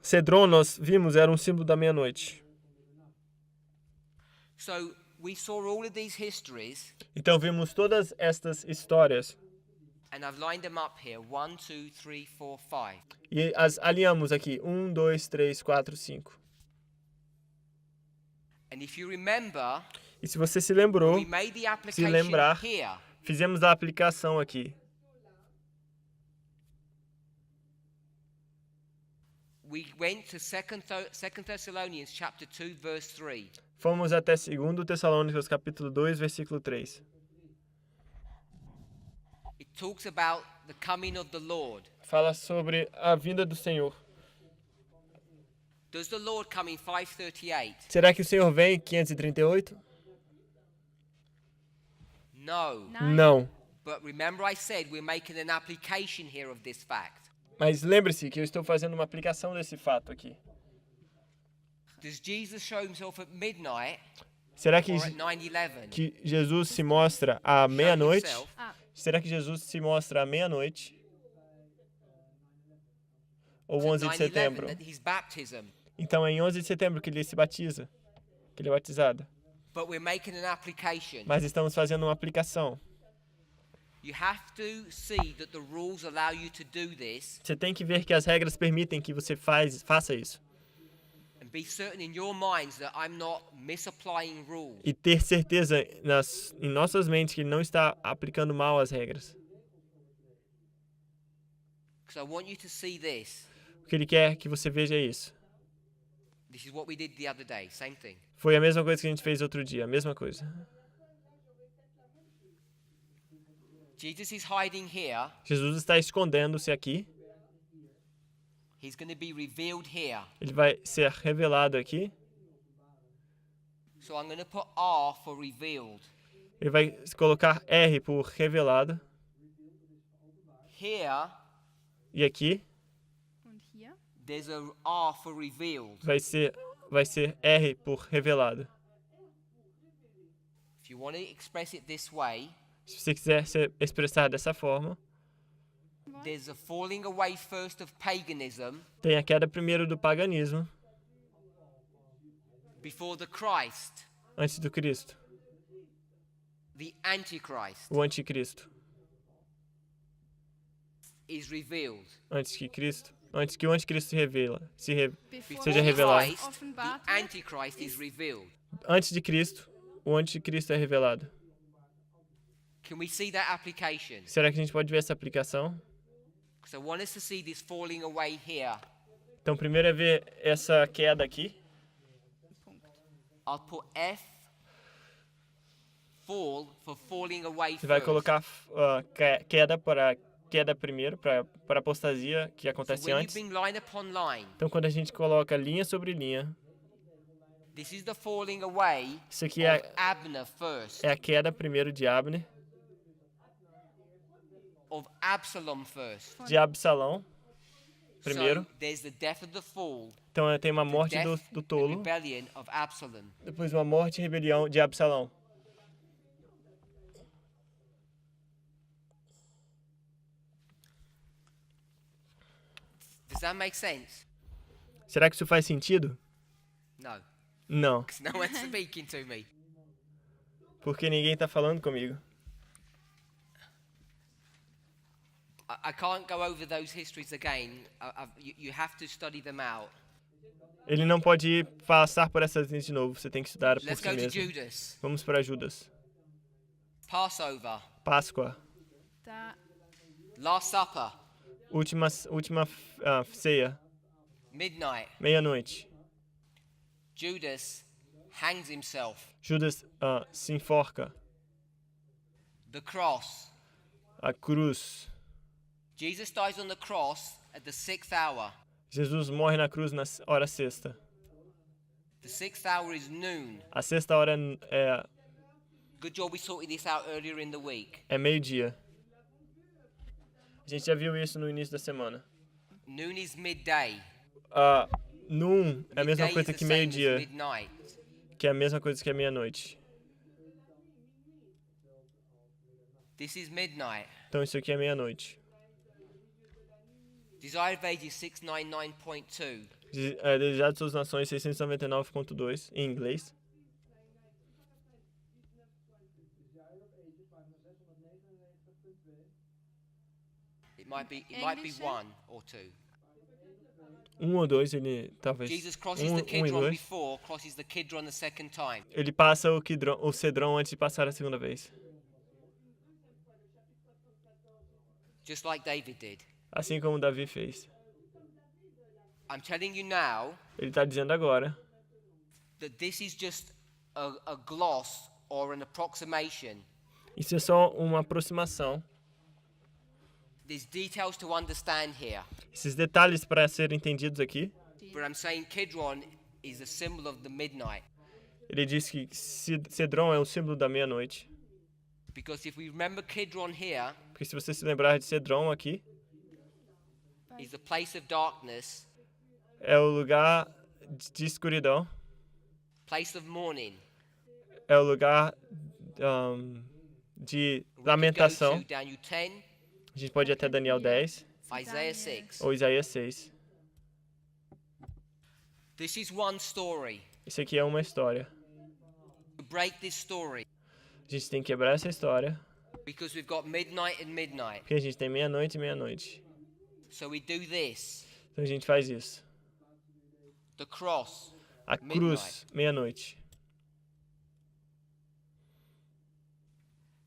Cedron, nós vimos, era um símbolo da meia-noite. So we saw all of these histories, Então vimos todas estas histórias and I've lined them up here. 1, 2, 3, 4, 5. e as alinhamos aqui. 1, 2, 3, 4, 5. And if you remember, E se você se lembrou, we made the application lembrar. here. fizemos a aplicação aqui. We went to 2 Thessalonians chapter 2 verse 3. Fomos até 2 Tessalônicos capítulo 2, versículo 3. It talks about the coming of the Lord. Fala sobre a vinda do Senhor. Does the Lord come in 538? Será que o Senhor vem em 538? No. Não. But remember I said we're making an application here of this fact. Mas lembre-se que eu estou fazendo uma aplicação desse fato aqui. Does Jesus show himself at midnight Será or at 9:11 9:11? que Jesus se mostra à Show meia-noite? himself. Será que Jesus se mostra à meia-noite? Ou At 11 de 9:11 setembro? that his baptism. Então é em 11 de setembro que ele se batiza, que ele é batizado. But we're making an application. Mas estamos fazendo uma aplicação. You have to see that the rules allow you to do this Você tem que ver que as regras permitem que você faça isso. and be certain in your minds that I'm not misapplying rules. E ter certeza em nossas mentes que ele não está aplicando mal as regras. Because I want you to see this. O que ele quer que você veja é isso. This is what we did the other day. Same thing. Foi a mesma coisa que a gente fez outro dia, a mesma coisa. Jesus is hiding here. Jesus está escondendo-se aqui. He's going to be revealed here. Ele vai ser revelado aqui. So I'm going to put R for revealed. Ele vai colocar R por revelado. Here, E aqui Und hier? there's a R for revealed. vai ser R por revelado. If you want to express it this way, Se você quiser se expressar dessa forma, there's a falling away first of paganism tem a queda primeiro do paganismo, before the Christ, antes do Cristo, the Antichrist, o anticristo, is revealed. antes que o anticristo Bevor seja Christus revelado. Christ, offenbart the wird, Antichrist is revealed. Antes de Cristo, o anticristo é revelado. Can we see that application? Será que a gente pode ver essa aplicação? Because I want us to see this falling away here. Então, primeiro é ver essa queda aqui. Punkt. I'll put F fall for falling away Você vai first. colocar queda para queda primeiro, para apostasia que So acontece when you antes. bring line upon line, Então, quando a gente coloca linha sobre linha, this is the falling away isso aqui of Abner first, é a queda primeiro de Abner, of Absalom first. de Absalão primeiro. So there's the death of the fall, Então, tem uma the morte death do and tolo, rebellion of Absalom. depois uma morte e rebelião de Absalão. Does that make sense? Será que isso faz sentido? No, Não, because no one's speaking to me. porque ninguém está falando comigo. I can't go over those histories again. You have to study them out. Ele não pode passar por essas linhas de novo, você tem que estudar por Let's si go to mesmo. Judas. Vamos para Judas. Passover, Páscoa, Da Last Supper, última ceia, midnight. meia-noite. Judas hangs himself. Judas se enforca, The cross. a cruz. Jesus dies on the cross at the 6th hour. Jesus morre na cruz na hora sexta. The 6th hour is noon. A sexta hora Good job we sorted this out earlier in the week. é meio-dia. A gente já viu isso no início da semana. Noon is midday. Noon é a mesma Midday coisa is que the same as meio-dia, midnight. que é a mesma coisa que a meia-noite. This is midnight. Então isso aqui é meia-noite. Desire of Ages 699.2. Desejado de suas nações 699.2 em inglês. It might be English, one or two. Ou dois, ele talvez. Jesus crosses E the Kidron dois. before, crosses the Kidron the second time. Ele passa o Cedrão antes de passar a segunda vez. Just like David did. Assim como Davi fez. I'm telling you now Ele está dizendo agora that this is just a gloss or an approximation. isso é só uma aproximação. There's details to understand here. Esses detalhes para serem entendidos aqui. But I'm saying Kidron is a symbol of the midnight. Ele diz que Cedrão é o símbolo da meia-noite. Because if we remember Kidron here Porque se você se lembrar de Cedrão aqui, is the place of darkness, é o lugar de escuridão, place of mourning. é o lugar de We could go lamentação. to Daniel 10, A gente pode ir até Daniel 10 Isaiah 6. ou Isaías 6. This is one story. Isso aqui é uma história. To break this story, A gente tem que quebrar essa história, because we've got midnight and midnight. porque a gente tem meia-noite e meia-noite. So we do this. Então a gente faz isso. The cross, A cruz, meia-noite.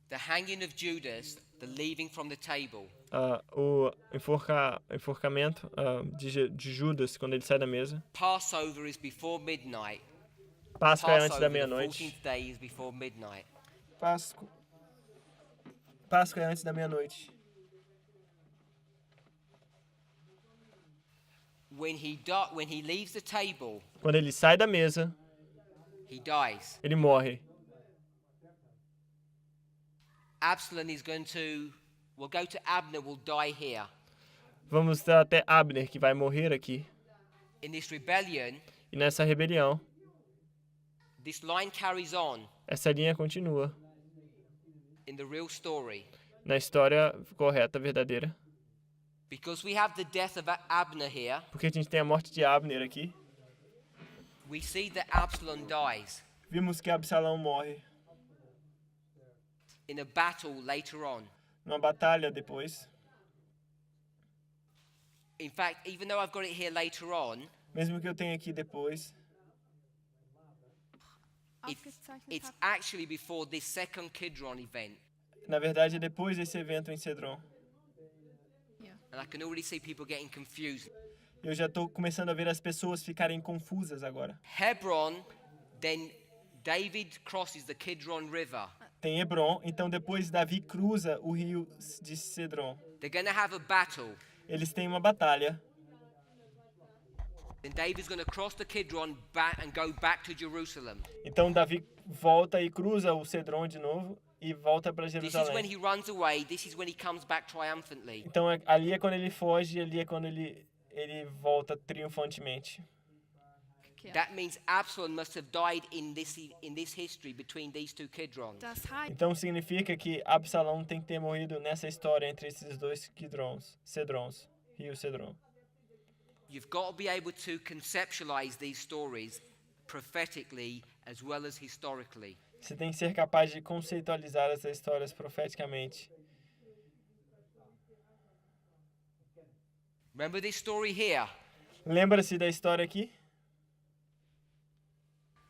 the hanging of Judas, the leaving from the table. O enforcamento de Judas quando ele sai da mesa. Passover is before midnight. Páscoa é antes da Passover, the meia-noite. 14th day, is before midnight. Páscoa é antes da meia-noite. When he leaves the table, Quando ele sai da mesa, he dies. ele morre. Absalom is will go to Abner, will die here. Vamos até Abner, que vai morrer aqui. In this rebellion, E nessa rebelião, this line carries on essa linha continua. in the real story. Na história correta, verdadeira. Because we have the death of Abner here, Porque a gente tem a morte de Abner aqui. we see that Absalom dies Vimos que Absalão morre in a battle later on. numa batalha depois. In fact, even though I've got it here later on, Mesmo que eu tenha aqui depois, aufgezeichnet it's habe. actually before this second Kidron event. na verdade é depois desse evento em Cedron. And I can already see people getting confused. Eu já estou começando a ver as pessoas ficarem confusas agora. Hebron, then David crosses the Kidron River. tem Hebron. Então depois Davi cruza o rio de Cedron. They're going to have a battle. Eles têm uma batalha. Then David's going to cross the Kidron back and go back to Jerusalem. Então Davi volta e cruza o Cedron de novo e volta para This is when Jerusalém. he runs away. This is when he comes back triumphantly. Então ali é quando ele foge, ali é quando ele volta triunfantemente. Okay. That means Absalom must have died in this history between these two Kidrons. Das heißt, Então significa que Absalão tem que ter morrido nessa história entre esses dois Cedrons, rio Cedron. You've got to be able to conceptualize these stories prophetically as well as historically. Você tem que ser capaz de conceitualizar essas histórias profeticamente. Remember this story here? Lembra-se da história aqui?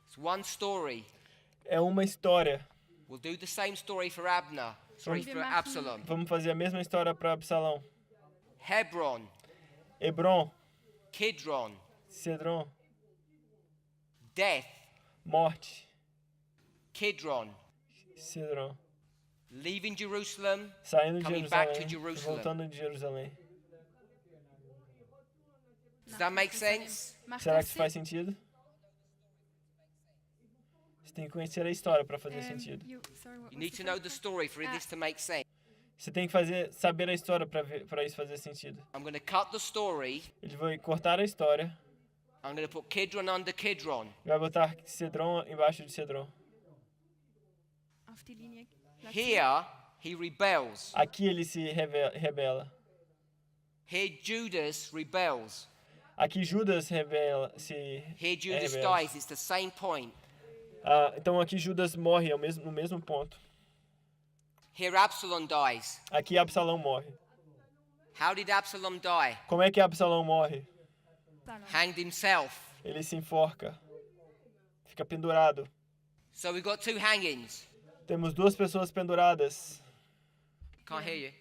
It's one story. É uma história. We'll do the same story for Abner. Sorry, Wir for machen- Absalom. Vamos fazer a mesma história para Absalão. Hebron, Hebron, Kidron, Cedron, death, morte, Kidron, Cedron. leaving Jerusalem, Saindo de Coming back to Jerusalém, Jerusalem. voltando de Jerusalém. Does that make sense? Macht Será que das isso faz sentido? Você tem que conhecer a história para fazer sentido. Sorry, what You was need the to know first the one? story for this to make sense. Você tem que saber a história para isso fazer sentido. I'm going to cut the story. Ele vai cortar a história I'm going to put Kidron under Kidron. e vai botar Cedron embaixo de Cedron. Auf die Linie platzieren. Here, he rebels. Aqui ele se rebela. Here, Judas rebels. Aqui Judas Here, Judas rebela. dies. It's the same point. Então aqui Judas morre no mesmo ponto. Here, Absalom dies. Aqui Absalão morre. How did Absalom die? Como é que Absalão morre? Absalom. Hanged himself. Ele se enforca. Fica pendurado. So we've got two hangings. Temos duas pessoas penduradas. Can't hear you.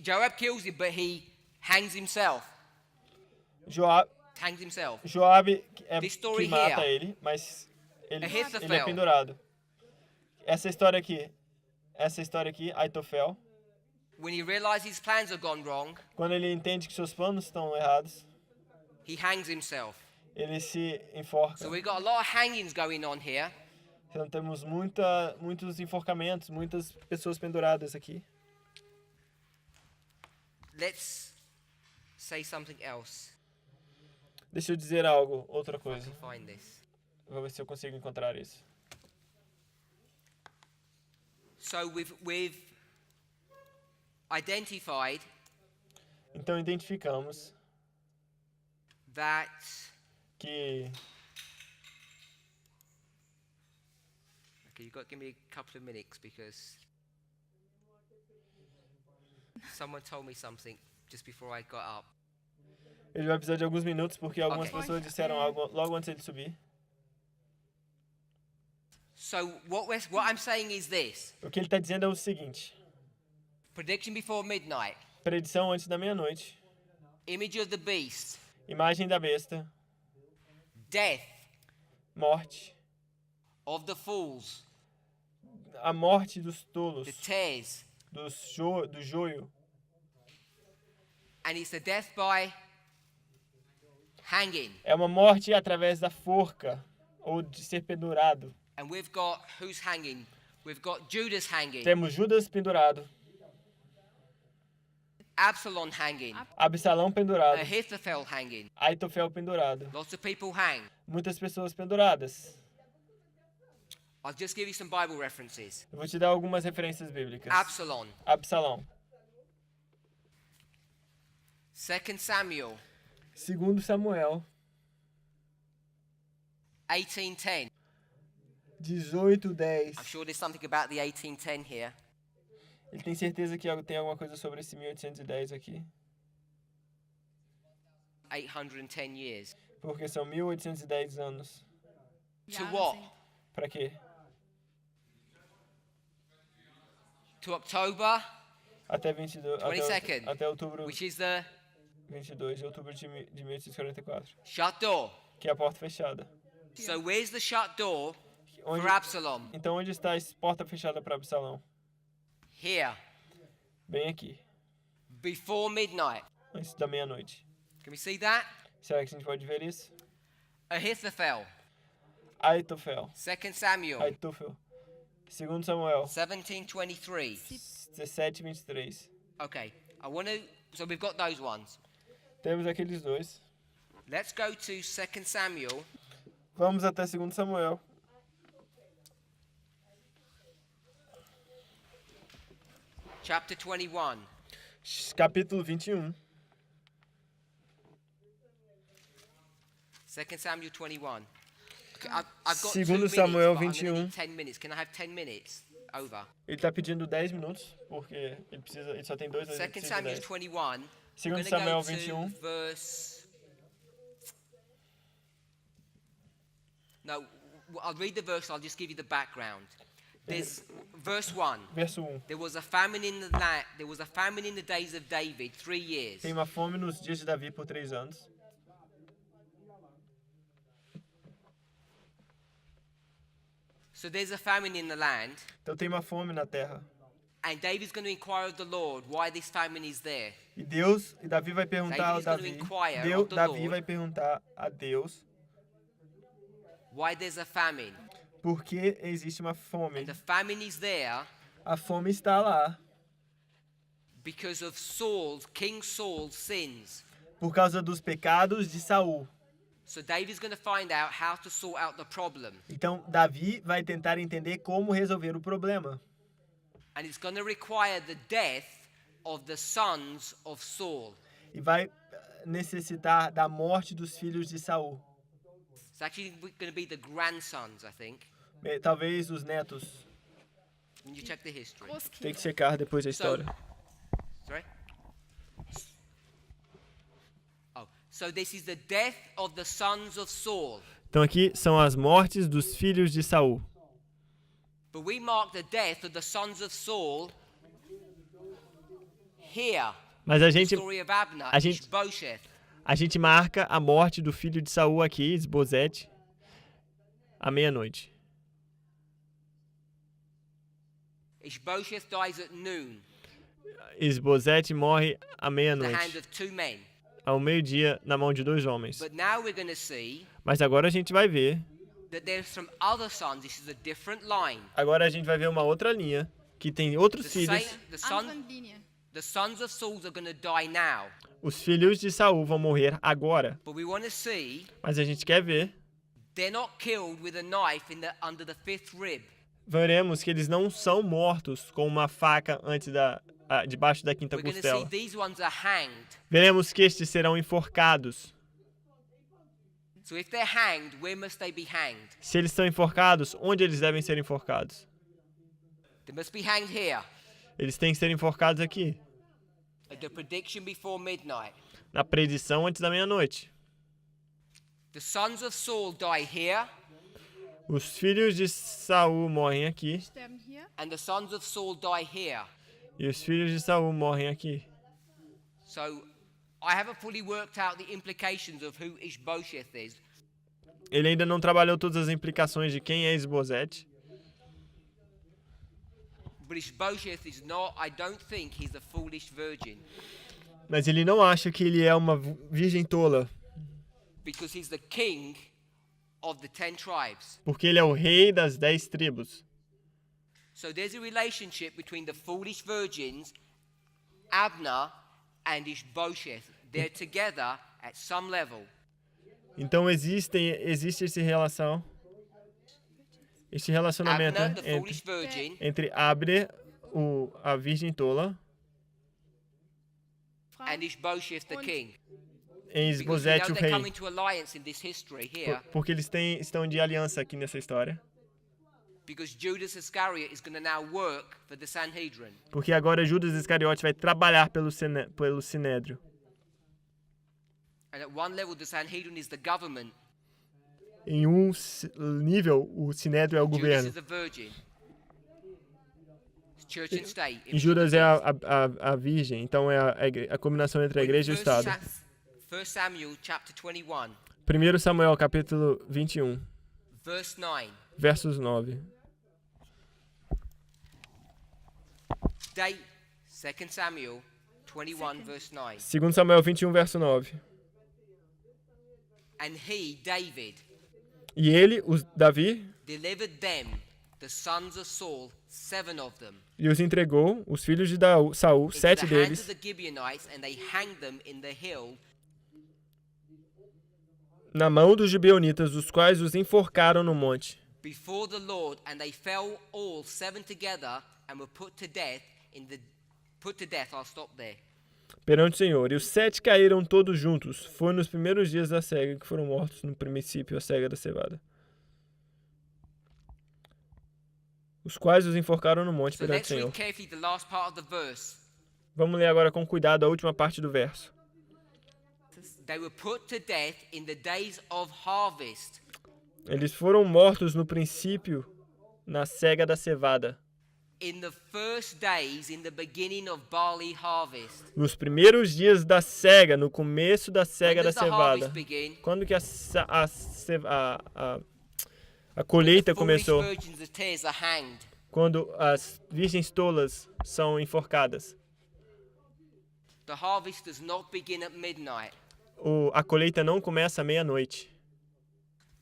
Joab kills him, but he hangs himself. Hangs himself. Joabe é This story que mata here. ele, mas ele é Ahithophel. pendurado. Essa história aqui, Aitofel, When he realizes his plans have gone wrong, quando ele entende que seus planos estão errados, he hangs himself. ele se enforca. So we've got a lot of hangings going on here. Então temos muitos enforcamentos, muitas pessoas penduradas aqui. Let's say something else. Deixa eu dizer outra I coisa. can find this. Vou ver se eu consigo encontrar isso. So we've identified Então identificamos that que okay, you've got to give me a couple of minutes because someone told me something just before I got up. ele vai precisar de alguns minutos porque algumas Ok. pessoas disseram algo logo antes de ele subir. So what I'm saying is this. O que ele está dizendo é o seguinte: Prediction before midnight. predição antes da meia-noite, Image of the beast. imagem da besta, Death morte, of the fools. a morte dos tolos, The tares. do joio, And it's the death by hanging. é uma morte através da forca ou de ser pendurado. And we've got who's hanging? We've got Judas hanging. Temos Judas pendurado, Absalom hanging. Absalão pendurado, Ahithophel hanging. Aitofel pendurado, Lots of people hang. muitas pessoas penduradas. I'll just give you some Bible references. Eu vou te dar algumas referências bíblicas. Absalom. Absalão. 2 Samuel 2 Samuel 18:10. 18:10. I'm sure there's something about the 18:10 here. Ele tem certeza que tem alguma coisa sobre esse 1810 aqui? 810 years. Porque são 1810 anos. To Jahre what? sind. Pra quê? To October, Até 22, 22nd, até outubro, which is the 22 de outubro de 1844. shut door. Que é a porta fechada. So where's the shut door? for Absalom? Então onde está a porta fechada para Absalão? Here, Bem aqui, before midnight. antes da meia-noite. Can we see that? Será que a gente pode ver isso? Ahithophel, Aitofel. 2 Samuel, Aitofel. 2 Samuel 17:23. 17:23. Okay, so we've got those ones. Temos aqueles dois. Let's go to 2 Samuel, Vamos até 2 Samuel. chapter 21. Capítulo 21. 2 Samuel 21. Okay, I've got 2 Segundo minutes, Samuel but I'm gonna 21. need 10 minutes. Can I have 10 minutes? Over. Ele tá pedindo 10 minutos, porque ele só tem 2, mas ele 2 precisa de Samuel 10. 21. We're Segundo going to Samuel go 21. to verse... No, I'll read the verse, I'll just give you the background. There's verse 1. Verso 1. There was a famine in the land. There was a famine in the days of David, 3 years. Tem uma fome nos dias de Davi por 3 anos. So there's a famine in the land, Então tem uma fome na terra. and David's going to inquire of the Lord why this famine is there. E Davi vai perguntar a David is Davi. gonna inquire of the Davi Lord. vai perguntar a Deus Why there's a famine. por que existe uma fome. And the famine is there A fome está lá because of King Saul's sins. por causa dos pecados de Saul. So David's going to find out how to sort out the problem. Então Davi vai tentar entender como resolver o problema. And it's going to require the death of the sons of Saul. E vai necessitar da morte dos filhos de Saul. It's actually going to be the grandsons, I think. Talvez os netos. When you check the history. Tem que checar depois da So, história. sorry? Oh, so this is the death of the sons of Saul. Então aqui são as mortes dos filhos de Saul. But we mark the death of the sons of Saul here. Mas a The gente story of Abner, a gente- Ishbosheth. A gente marca a morte do filho de Saul aqui, Esbozete, à meia-noite. Ishbosheth dies at noon, Esbozete morre à at the hand meia-noite, of 2 men. ao meio-dia, na mão de 2 homens. But now we're going to see Mas agora a gente vai ver, that there's some other sons. This is a different line. agora a gente vai ver uma outra linha, que tem outros The, filhos. the sons of Saul are going to die now. Os filhos de Saul vão morrer agora. But we want to see Mas a gente quer ver, they're not killed with a knife under the 5th rib. veremos que eles não são mortos com uma faca debaixo da quinta We're going to see costela. these ones are hanged. Veremos que estes serão enforcados. So if they're hanged, where must they be hanged? Se eles estão enforcados, onde eles devem ser enforcados? They must be hanged here. Eles têm que ser enforcados aqui, At the prediction before midnight. na predição antes da meia-noite. The sons of Saul die here, Os filhos de Saul morrem aqui, Sterben hier. and the sons of Saul die here. e os filhos de Saul morrem aqui. So I haven't fully worked out the implications of who Ishbosheth is. Ele ainda não trabalhou todas as implicações de quem é Esbozete, But Ishbosheth is not, I don't think he's a foolish virgin. mas ele não acha que ele é uma virgem tola, Because he's the king of the 10 tribes. porque ele é o rei das 10 tribos. So there's a relationship between the foolish virgins, Abner, and Ishbosheth. They're together at some level. Então existe este relacionamento Abner, the foolish virgin, entre Abner, a virgem tola, and Ishbosheth, the Und- king. em Because we Esbozete, know o they rei. come into alliance in this history here. Porque eles estão de aliança aqui nessa história. Because Judas Iscariot is going to now work for the Sanhedrin. Porque agora Judas Iscariote vai trabalhar pelo Sinédrio. And at one level, the Sanhedrin is the government. Em nível, o Sinédrio é o Judas governo. is the virgin. It's church and state. E Judas é a virgem. Então é a combinação entre a igreja e o Estado. 1 Samuel chapter 21, 1 Samuel, capítulo 21, Verse 9. Versos 9. Day, 2 Samuel 21, verse 9. 2 Samuel 21, verso 9. And he, David, E ele, Davi, delivered them, the sons of Saul, 7 of them, e os entregou, os filhos de Saul, into 7 the hands deles, of the Gibeonites, and they hanged them in the hill na mão dos gibeonitas, os quais os enforcaram no monte. before the Lord, and they fell all 7 together and were put to death. I'll stop there. Perante o Senhor. E os 7 caíram todos juntos. Foi nos primeiros dias da cega que foram mortos no princípio a cega da cevada. Os quais os enforcaram no monte So perante o let's Senhor. read carefully the last part of the verse. Vamos ler agora com cuidado a última parte do verso. They were put to death in the days of harvest. Eles foram mortos no princípio, na cega da cevada. In the first days, in the beginning of barley harvest. Nos primeiros dias da cega, no começo da When cega da does the cevada. harvest begin? Quando que a colheita The foolish começou? virgins of tears are hanged. Quando as virgens tolas são enforcadas. The harvest does not begin at midnight. A colheita não começa à meia-noite.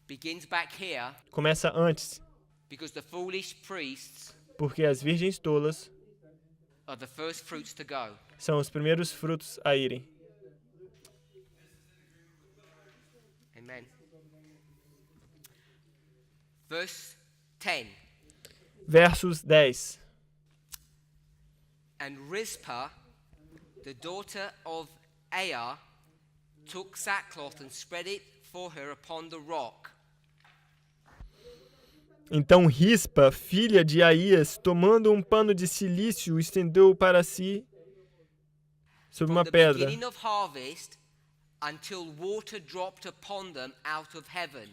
Begins back here Começa antes, because the foolish priests porque as virgens tolas are the first fruits to go. são os primeiros frutos a irem. Amen. Verse 10. Versos 10. And Rizpah, the daughter of Aiah, took sackcloth and spread it for her upon the rock. Então Rispa, filha de Aías, tomando um pano de cilício, estendeu para si sobre uma From the pedra, beginning of harvest until water dropped upon them out of heaven.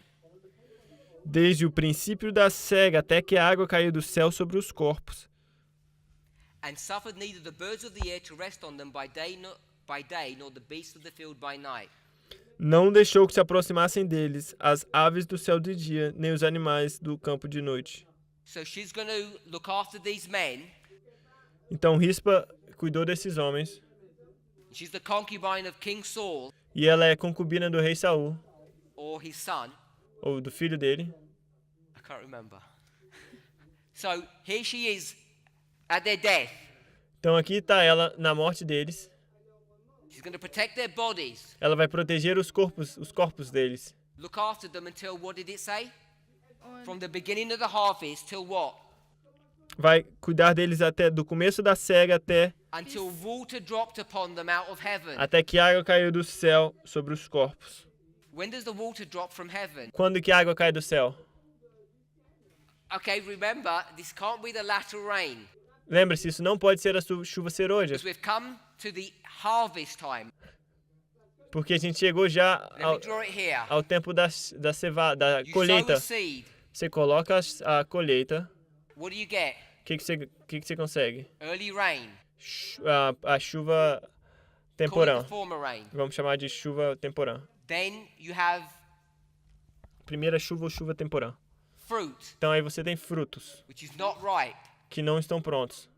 desde o princípio da cega até que a água caiu do céu sobre os corpos. And suffered neither the birds of the air to rest on them by day, nor the beasts of the field by night. Não deixou que se aproximassem deles as aves do céu de dia, nem os animais do campo de noite. So she's going to look after these men. Então Rispa cuidou desses homens, She's the concubine of King Saul, e ela é concubina do rei Saul, or his son. ou do filho dele. I can't remember. So here she is at their death. Então aqui está ela na morte deles. She's going to protect their bodies, Ela vai proteger os corpos deles. look after them until, what did it say? On From the beginning of the harvest till what? Vai cuidar deles até do começo da cega Until water dropped upon them out of heaven. até que a água caiu do céu sobre os corpos. When does the water drop from heaven? Quando que a água cai do céu? Okay, remember, this can't be the latter rain. Lembre-se, isso não pode ser a chuva serôdia, Because we've come to the harvest time. porque a gente chegou já Let me draw it here. ao tempo da You sow colheita. a seed. Você coloca a colheita, What do you get? o que você consegue? Early rain. A chuva Call it temporã. the former rain. Vamos chamar de chuva temporã. Then you have Primeira chuva ou chuva temporã. fruit, Então aí você tem frutos which is not ripe. que não estão prontos.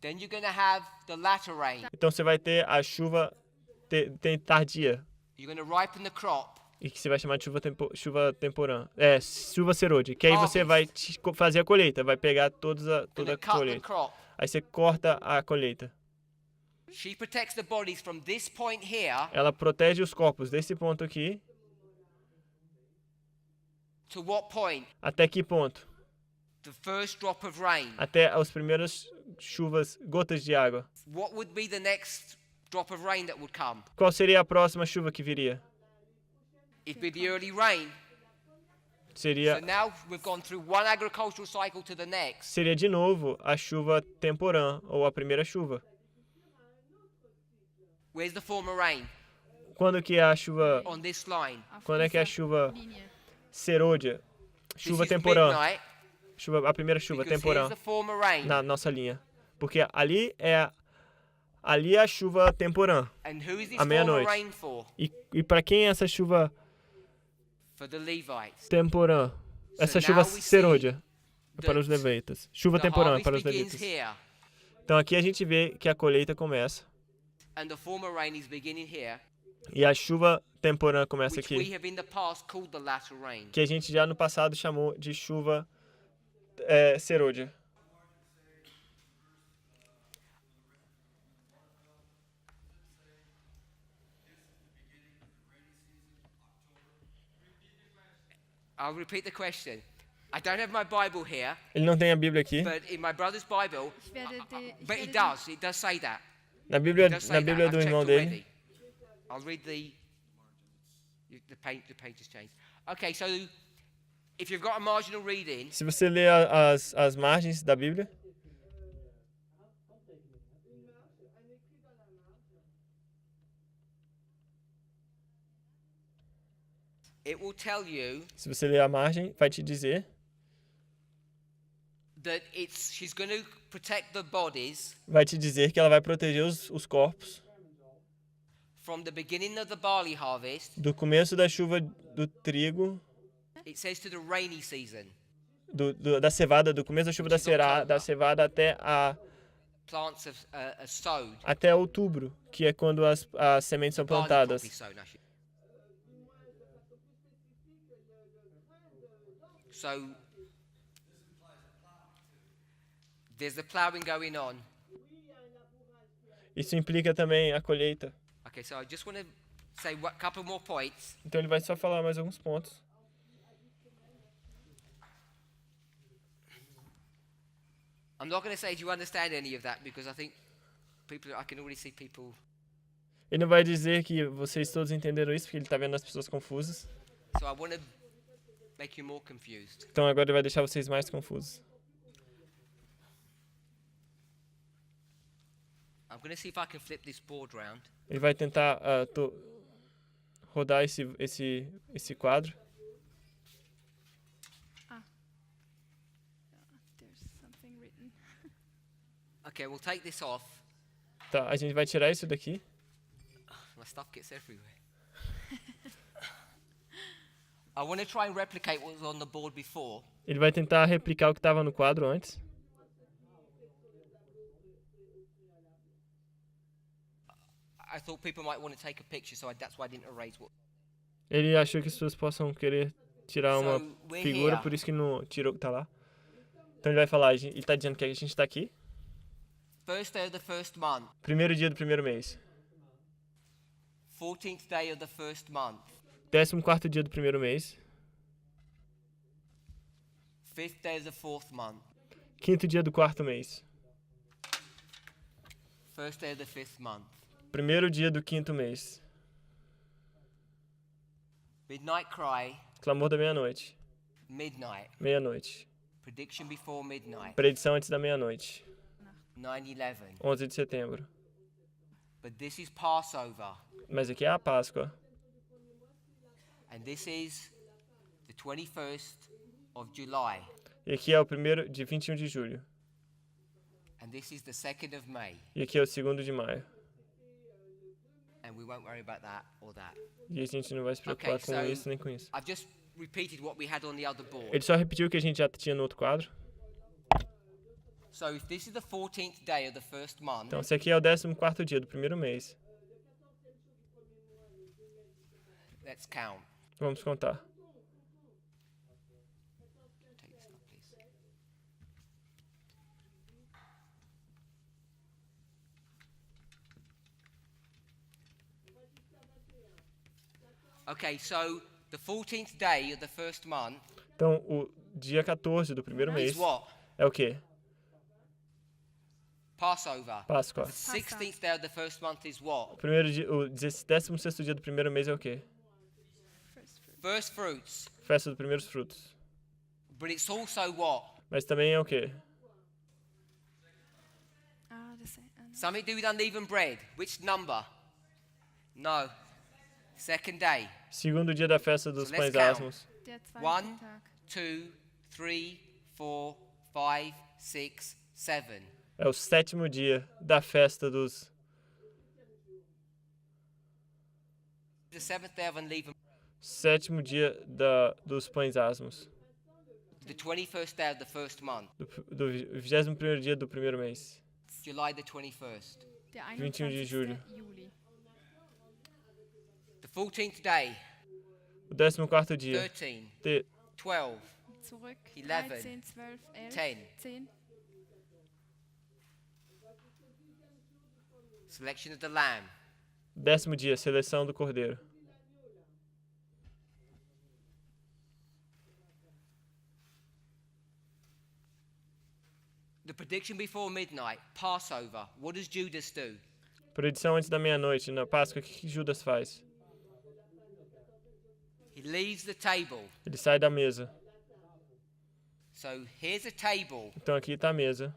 Then you're going to have the latter rain. Então você vai ter a chuva tardia, You're going to ripen the crop. e que você vai chamar de chuva temporã. Chuva serôdia. Que aí você vai fazer a colheita, vai pegar toda a Gonna cut the colheita. crop. Aí você corta a colheita. She protects the bodies from this point here Ela protege os corpos desse ponto aqui, to what point? até que ponto? The first drop of rain. Até as primeiras chuvas, gotas de água. What would be the next drop of rain that would come? Qual seria a próxima chuva que viria? It'd be the early rain. Seria So now we've gone through one agricultural cycle to the next. seria de novo a chuva temporã, ou a primeira chuva. Where's the former rain? Quando que é a chuva, On this line. quando é que é a chuva linha. serôdia? This Chuva is temporã, midnight, a primeira chuva because temporã here's the former rain. na nossa linha. Porque ali é a chuva temporã. And who is this à former meia-noite. rain for? E para quem é essa chuva For the Levites. temporã? Essa So chuva now we see serôdia é para os that levitas. Chuva the temporânea harvest para os begins levitas. here, Então aqui a gente vê que a colheita começa. and the former rain is beginning here, E a chuva temporânea começa which we aqui. have in the past called the latter rain. Que a gente já no passado chamou de chuva serôdia. I'll repeat the question. I don't have my Bible here, Ele não tem a Bíblia aqui. but in my brother's Bible, but it does say that. Na Bíblia, It does say na Bíblia that. do I've irmão checked dele. already. I'll read the page has changed. Okay, so if you've got a marginal reading, Se você ler as margens da Bíblia, it will tell you se você ler a margem, vai te dizer, that she's going to protect the bodies vai te dizer que ela vai proteger os corpos from the beginning of the barley harvest. do começo da chuva do trigo, It says to the rainy season. da cevada, do começo da chuva da cevada até Plants are sowed. até outubro, que é quando as sementes são Barley plantadas. properly sown, actually. So there's the plowing going on. Isso implica também a colheita. Okay, so I just want to say a couple more points. Então ele vai só falar mais alguns pontos. I'm not going to say do you understand any of that because I think I can already see people. Ele não vai dizer que vocês todos entenderam isso, porque ele está vendo as pessoas confusas. So I want to make you more confused. Então agora ele vai deixar vocês mais confusos. I'm going to see if I can flip this board round. Ele vai tentar rodar esse quadro. There's something written. Okay, we'll take this off. Tá, a gente vai tirar isso daqui. My stuff gets everywhere. I want to try and replicate what was on the board before. Ele vai tentar replicar o que estava no quadro antes. I thought people might want to take a picture, so that's why I didn't erase what. Ele achou que as pessoas possam querer tirar uma So, we're figura, here. por isso que não tirou o que tá lá. Então ele vai falar, ele tá dizendo que a gente tá aqui. First day of the first month. Primeiro dia do primeiro mês. 14th day of the first month. 14º dia do primeiro mês. 5th day of the fourth month. Quinto dia do quarto mês. First day of the fifth month. Primeiro dia do quinto mês. Midnight cry. Clamor da meia-noite. Midnight. Meia-noite. Prediction before midnight. Predição antes da meia-noite. 9/11. 11 de setembro. But this is Passover. Mas aqui é a Páscoa. And this is the 21st of July. E aqui é o primeiro de 21 de julho. And this is the 2nd of May. E aqui é o 2º de maio. And we won't worry about that or that. E a gente não vai se preocupar Okay, com so- isso nem com isso. I've just repeated what we had on the other board. Ele só repetiu o que a gente já tinha no outro quadro. So if this is the 14th day of the first month, Então, esse aqui é o 14º dia do primeiro mês. let's count. Vamos contar. Take this up, please. Okay, so the 14th day of the first month Então, o dia 14 do primeiro mês is what? é o quê? Passover. Páscoa. The 16th day of the first month is what? O 16º dia do primeiro mês é o quê? First fruit. First fruits. Festa dos primeiros frutos. But it's also what? Mas também é o quê? The same. Something to do with unleavened bread. Which number? No. Second day. Segundo dia da festa dos So let's pães count. asmos. Der zweite One. Tag. 2, 3, 4, 5, 6, 7. É o 7º dia da festa dos... The 7th day of unleavened. 7º dia dos pães asmos. the 21st day of the first month, do 21º dia do primeiro mês. July the 21st. Der 21. de 21. julho. Juli. The 14th day, O 14º dia. 13, Te- 12, Zurück. 11, 13, 12, 11, 10. 10. selection of the lamb. 10º dia, seleção do cordeiro. The prediction before midnight, Passover. What does Judas do? Predição antes da meia-noite, na Páscoa, o que Judas faz? He leaves the table. Ele sai da mesa. So here's a table. Então aqui está a mesa.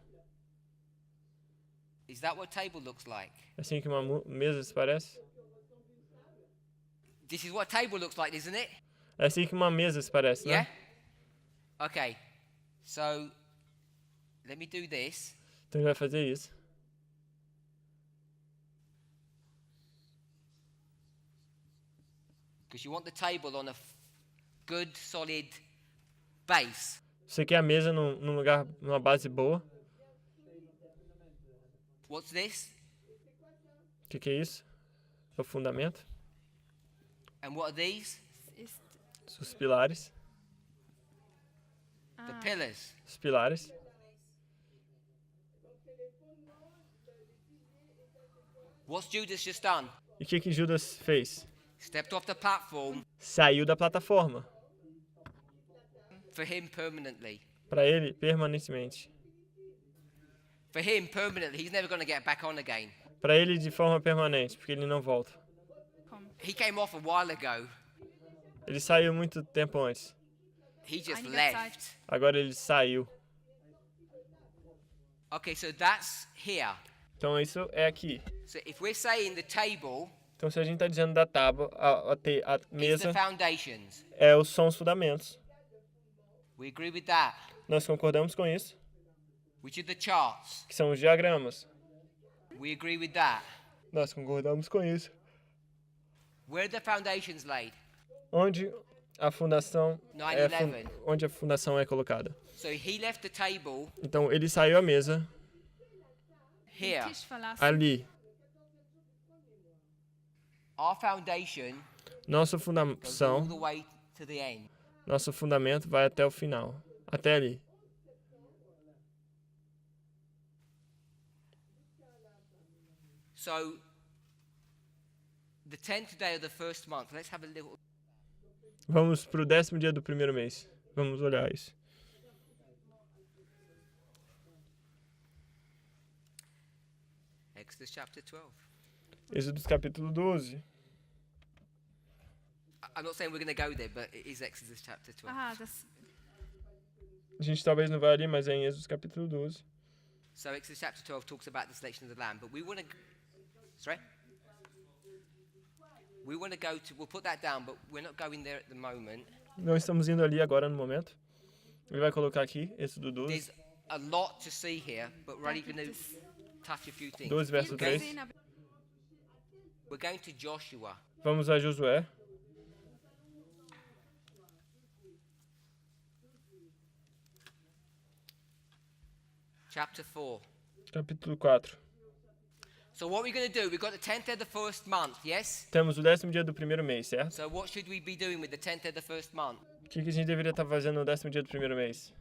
Is that what table looks like? É assim que uma mesa se parece? This is what table looks like, isn't it? É assim que uma mesa se parece, né? Yeah? Okay. So let me do this. Então ele vai fazer isso. Because you want the table on a good, solid base. Você quer a mesa num lugar, numa base boa. What's this? O que é isso? É o fundamento. And what are these? Ist Os pilares. The pillars. Os pilares. What's Judas just done? E o que Judas fez? Stepped off the platform Saiu da plataforma. for him permanently. Para ele, permanentemente. For him permanently. He's never going to get back on again. Para ele, de forma permanente, porque ele não volta. komm. He came off a while ago. Ele saiu muito tempo antes. He just Einiger left. Zeit. Agora ele saiu. Okay, so that's here. Então isso é aqui. So if we're saying the table Então se a gente está dizendo da tábua, a is mesa the foundations, são os fundamentos. we agree with that. Nós concordamos com isso, Which are the charts? que são os diagramas. We agree with that. Nós concordamos com isso. Where are the foundations laid? Onde a fundação 9/11. onde a fundação é colocada. So he left the table Então ele saiu à mesa here. Tisch verlassen. ali. Our foundation Nossa goes all fundação, the way to the end. nosso fundamento vai até o final, até ali. So the 10th day of the first month, let's have a little. Vamos pro 10º dia do primeiro mês. Vamos olhar isso. Exodus chapter 12. Êxodo capítulo 12. I'm not saying we're going to go there, but it is Exodus chapter 12. Aha, das A gente talvez não vá ali, mas é em Êxodo capítulo 12. So Exodus chapter 12 talks about the selection of the lamb, but we want to. Sorry? We want to go to. We'll put that down, but we're not going there at the moment. Não estamos indo ali agora no momento. Ele vai colocar aqui, Êxodo 12, There's a lot to see here, but we're da only gibt going to es touch a few things. 12 verso viel 3. gesehen, aber We're going to Joshua. Vamos a Josué, Chapter 4. capítulo 4. So what we're going to do, we've got the 10th day of the first month, yes? Temos o 10º dia do primeiro mês, certo? So what should we be doing with the 10th day of the first month? O que a gente deveria estar fazendo no 10º dia do primeiro mês?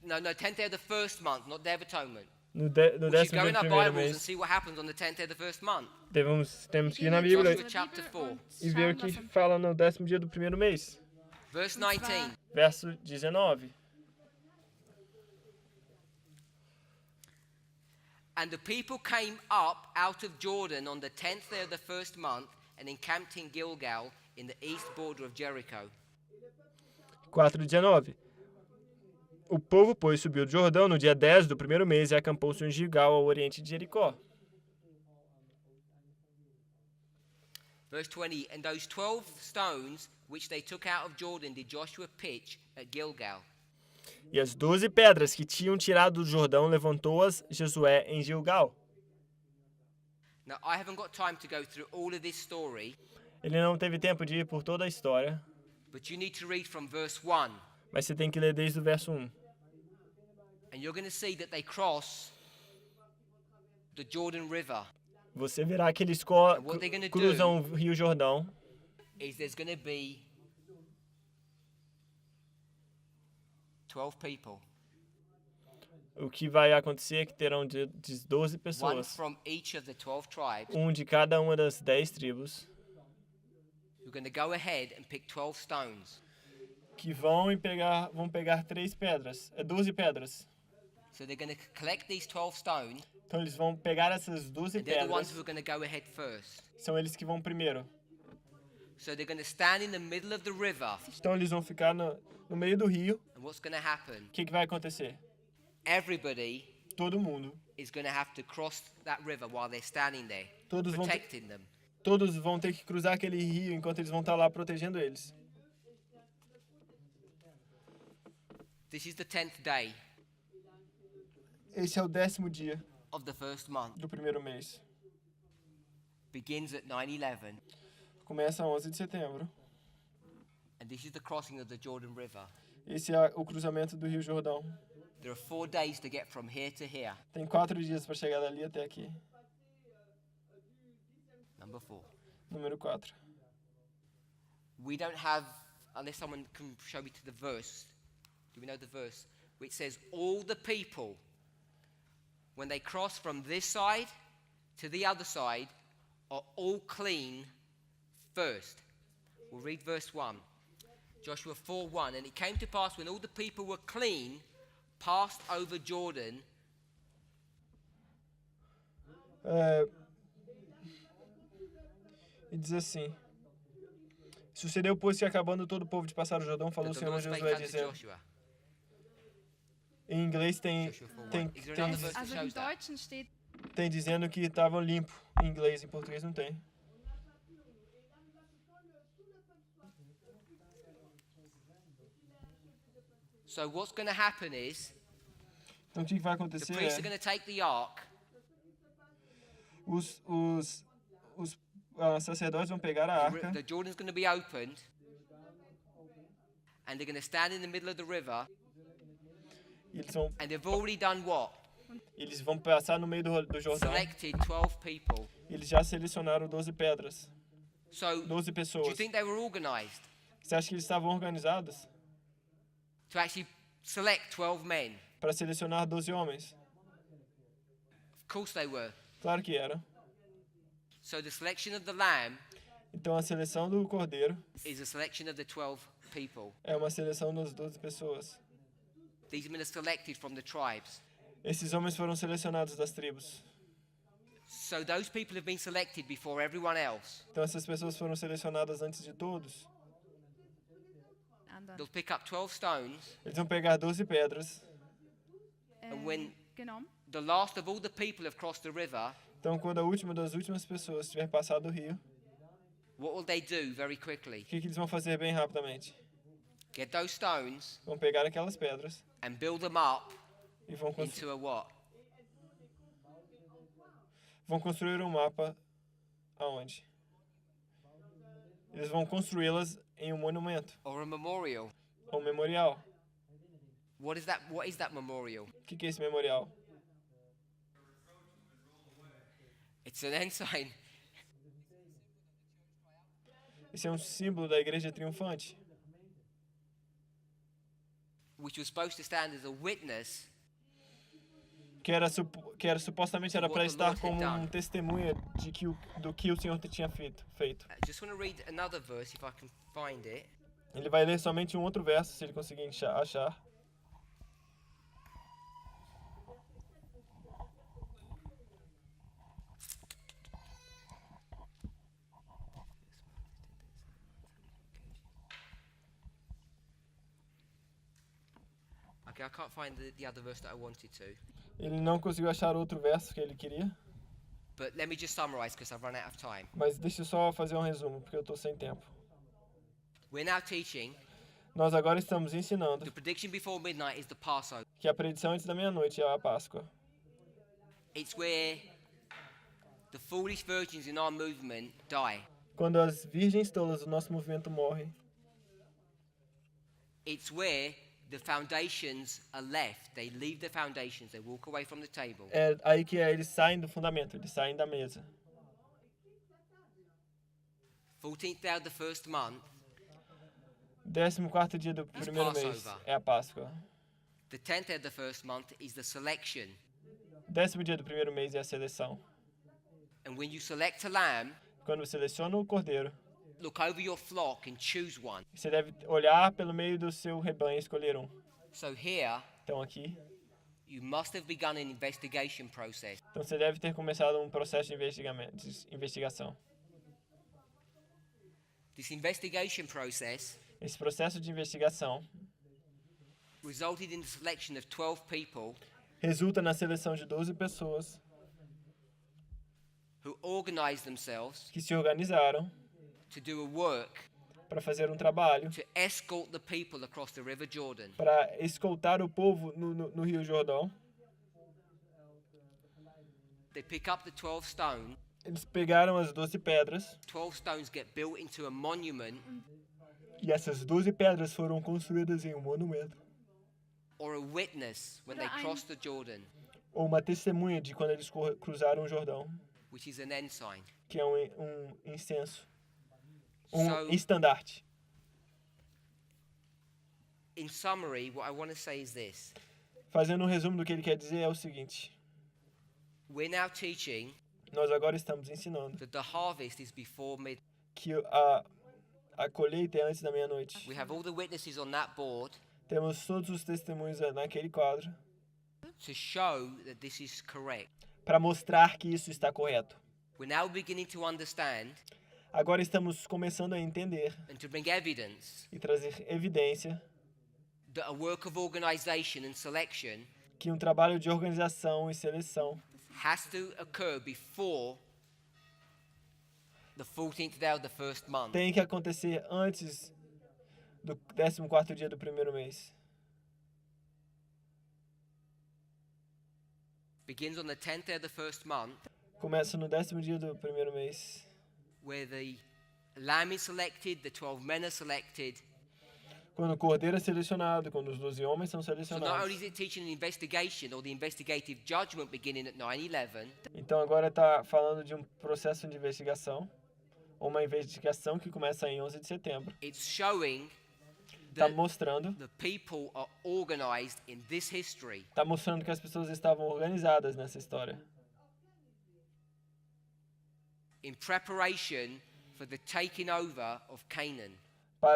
No, 10th day of the first month, not Day of Atonement. No We 10º should go dia in do our primeiro Bibles and mês, see what happens on the 10th day of the first month. temos que ir na Bíblia Joshua chapter 4, e ver o que fala no 10º dia do primeiro mês. verse 19. Verso 19. And the people came up out of Jordan on the 10th day of the first month and encamped in Gilgal in the east border of Jericho. 4:19. O povo, pois, subiu do Jordão no dia 10 do primeiro mês e acampou-se em Gilgal, ao oriente de Jericó. Verse 20. And those 12 stones which they took out of Jordan did Joshua pitch at Gilgal. E as 12 pedras que tinham tirado do Jordão levantou-as Josué em Gilgal. Now, I haven't got time to go through all of this story, Ele não teve tempo de ir por toda a história, But you need to read from verse 1. Mas você tem que ler desde o verso 1. And you're going to see that they cross the Jordan River. Você verá que eles And what they're gonna cruzam o Rio Jordão. Is there's going to be 12 people. O que vai acontecer é que terão de 12 One pessoas. from each of the 12 tribes. Um de cada uma das 10 tribos. Who are going to go ahead and pick 12 stones. Que vão pegar 3 pedras. 12 pedras. So they're going to collect these 12 stones. Então eles vão pegar essas 12 And they're the ones pedras. who are going to go ahead first. São eles que vão primeiro. So they're going to stand in the middle of the river. Então eles vão ficar no meio do rio. And what's going to happen? O que vai acontecer? Everybody Todo mundo. is going to have to cross that river while they're standing there, Todos protecting them. vão ter que cruzar aquele rio enquanto eles vão estar lá protegendo eles. This is the 10th day Esse é o 10º dia of the first month. do primeiro mês. Begins at 9/11. Começa 11 de setembro. And this is the crossing of the Jordan River. Esse é o cruzamento do Rio Jordão. There are 4 days to get from here to here. Tem 4 dias para chegar dali até aqui. Number 4. Número 4. We don't have, unless someone can show me to the verse. Do we know the verse? Which says, all the people, when they cross from this side to the other side, are all clean first. We'll read verse 1. Joshua 4:1. And it came to pass when all the people were clean, passed over Jordan. E diz assim: Sucedeu, pois, que acabando todo o povo de passar o Jordão, falou o that the Senhor a Lord spake Josué, unto dizendo. Joshua. Em inglês tem, Joshua 4:1. tem, Is there tem, another verse that Also im shows that? Deutschen steht, tem dizendo que estavam limpos. Em inglês, em português não tem. So what's going to happen is Então o que vai the acontecer priests are é going to take the ark. os sacerdotes vão pegar a arca. The Jordan's going to be opened, and they're going to stand in the middle of the river, E eles vão, and they've already done what? eles vão passar no meio do Jordão. Selected 12 people. Eles já selecionaram 12 pedras. So, 12 do you pessoas. think they were organized Você acha que eles estavam organizados to actually select 12 men? para selecionar 12 homens? Of course they were. Claro que era. So the selection of the lamb Então a seleção do cordeiro is a selection of the 12 people. é uma seleção das 12 pessoas. These men are selected from the tribes. Esses homens foram selecionados das tribos. So those people have been selected before everyone else. Então essas pessoas foram selecionadas antes de todos. anderen, They'll pick up 12 stones, Eles vão pegar 12 pedras. and when genommen. the last of all the people have crossed the river, Então quando a última das últimas pessoas tiver passado o rio, what will they do very quickly? o que eles vão fazer bem rapidamente? Get those stones Vão pegar aquelas pedras and build them up e vão into a what? construir um mapa aonde? Eles vão construí-las em um monumento, Or a memorial. um memorial. What is that? What is that memorial? O que é esse memorial? It's an ensign. Esse é um símbolo da igreja triunfante, Which was supposed to stand as a witness que era supostamente era para What the estar Lord had como done. testemunha do que o Senhor tinha feito. I just want to read another verse if I can find it. Ele vai ler somente um outro verso, se ele conseguir achar. Okay, I can't find the other verse that I wanted to. Ele não conseguiu achar outro verso que ele queria, But let me just summarize because I've run out of time. mas deixa eu só fazer um resumo, porque eu estou sem tempo. We're now teaching Nós agora estamos ensinando the prediction before midnight is the Passover. que a predição antes da meia-noite é a Páscoa. It's where the foolish virgins in our movement die. Quando as virgens tolas do nosso movimento morrem, It's where the foundations are left. They leave the foundations. They walk away from the table. É aí que eles saem do fundamento, eles saem da mesa. 14th day of the first month, 14º dia do primeiro mês Passover. é a Páscoa. the 10th day of the first month is the selection. 10º dia do primeiro mês é a seleção. And when you select a lamb, Quando você seleciona o cordeiro, look over your flock and choose one. você deve olhar pelo meio do seu rebanho e escolher um. So here, Então aqui, you must have begun an investigation process. então você deve ter começado um processo de investigação. This investigation process Esse processo de investigação resulted in the selection of 12 people resulta na seleção de 12 pessoas who organized themselves que se organizaram to do a work para fazer um trabalho, to escort the people across the River Jordan. para escoltar o povo no Rio Jordão. They pick up the 12 stones. Eles pegaram as 12 pedras 12 stones get built into a monument e essas 12 pedras foram construídas em um monumento or a witness when they cross the Jordan, ou uma testemunha de quando eles cruzaram o Jordão, which is an ensign. que é um incenso, So- estandarte. In summary, what I want to say is this. Fazendo um resumo do que ele quer dizer é o seguinte: We're now teaching nós agora estamos ensinando that the harvest is before midnight. que a colheita é antes da meia-noite. We have all the witnesses on that board Temos todos os testemunhos naquele quadro to show that this is correct. para mostrar que isso está correto. We're now beginning to understand Agora estamos começando a entender and to bring evidence e trazer evidência that a work of organization and selection que um trabalho de organização e seleção has to occur before the 14th day of the first month. tem que acontecer antes do 14º dia do primeiro mês. Begins on the 10th day of the first month, Começa no 10º dia do primeiro mês, where the lamb is selected, the 12 men are selected. quando o cordeiro é selecionado, quando os 12 homens são So not only selecionados. is it teaching an investigation or the investigative judgment beginning at 9/11, Então agora está falando de um processo de investigação, ou uma investigação que começa em 11 de setembro. it's showing Está that mostrando, the people are organized in this history. tá mostrando que as pessoas estavam organizadas nessa história, In preparation for the taking over of Canaan.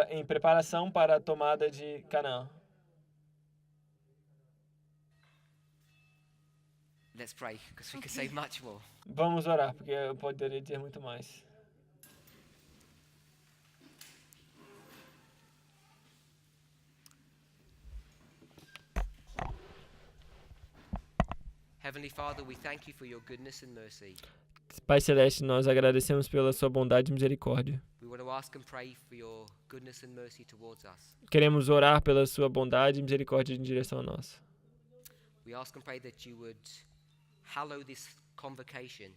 em preparação para a tomada de Canaã. Let's pray, because we could say much more. Vamos orar, porque eu poderia dizer muito mais. Heavenly Father, we thank you for your goodness and mercy. Pai Celeste, nós agradecemos pela sua bondade e misericórdia. We want to ask and pray for your goodness and mercy towards us. Queremos orar pela sua bondade e misericórdia em direção a nós. We ask and pray that you would hallow this convocation.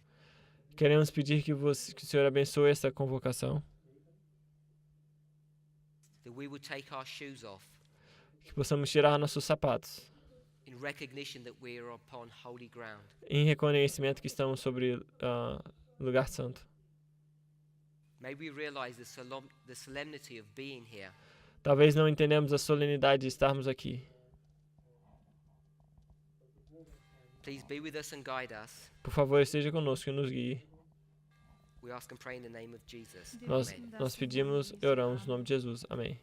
Queremos pedir que o Senhor abençoe essa convocação, That we would take our shoes off que possamos tirar nossos sapatos, in recognition that we are upon holy ground. em reconhecimento que estamos sobre lugar santo. May we realize the solemnity of being here. Talvez não entendamos a solenidade de estarmos aqui. Please be with us and guide us. Por favor, esteja conosco e nos guie. We ask and pray in the name of Jesus. Nós Amen. pedimos e oramos no nome de Jesus. Amém.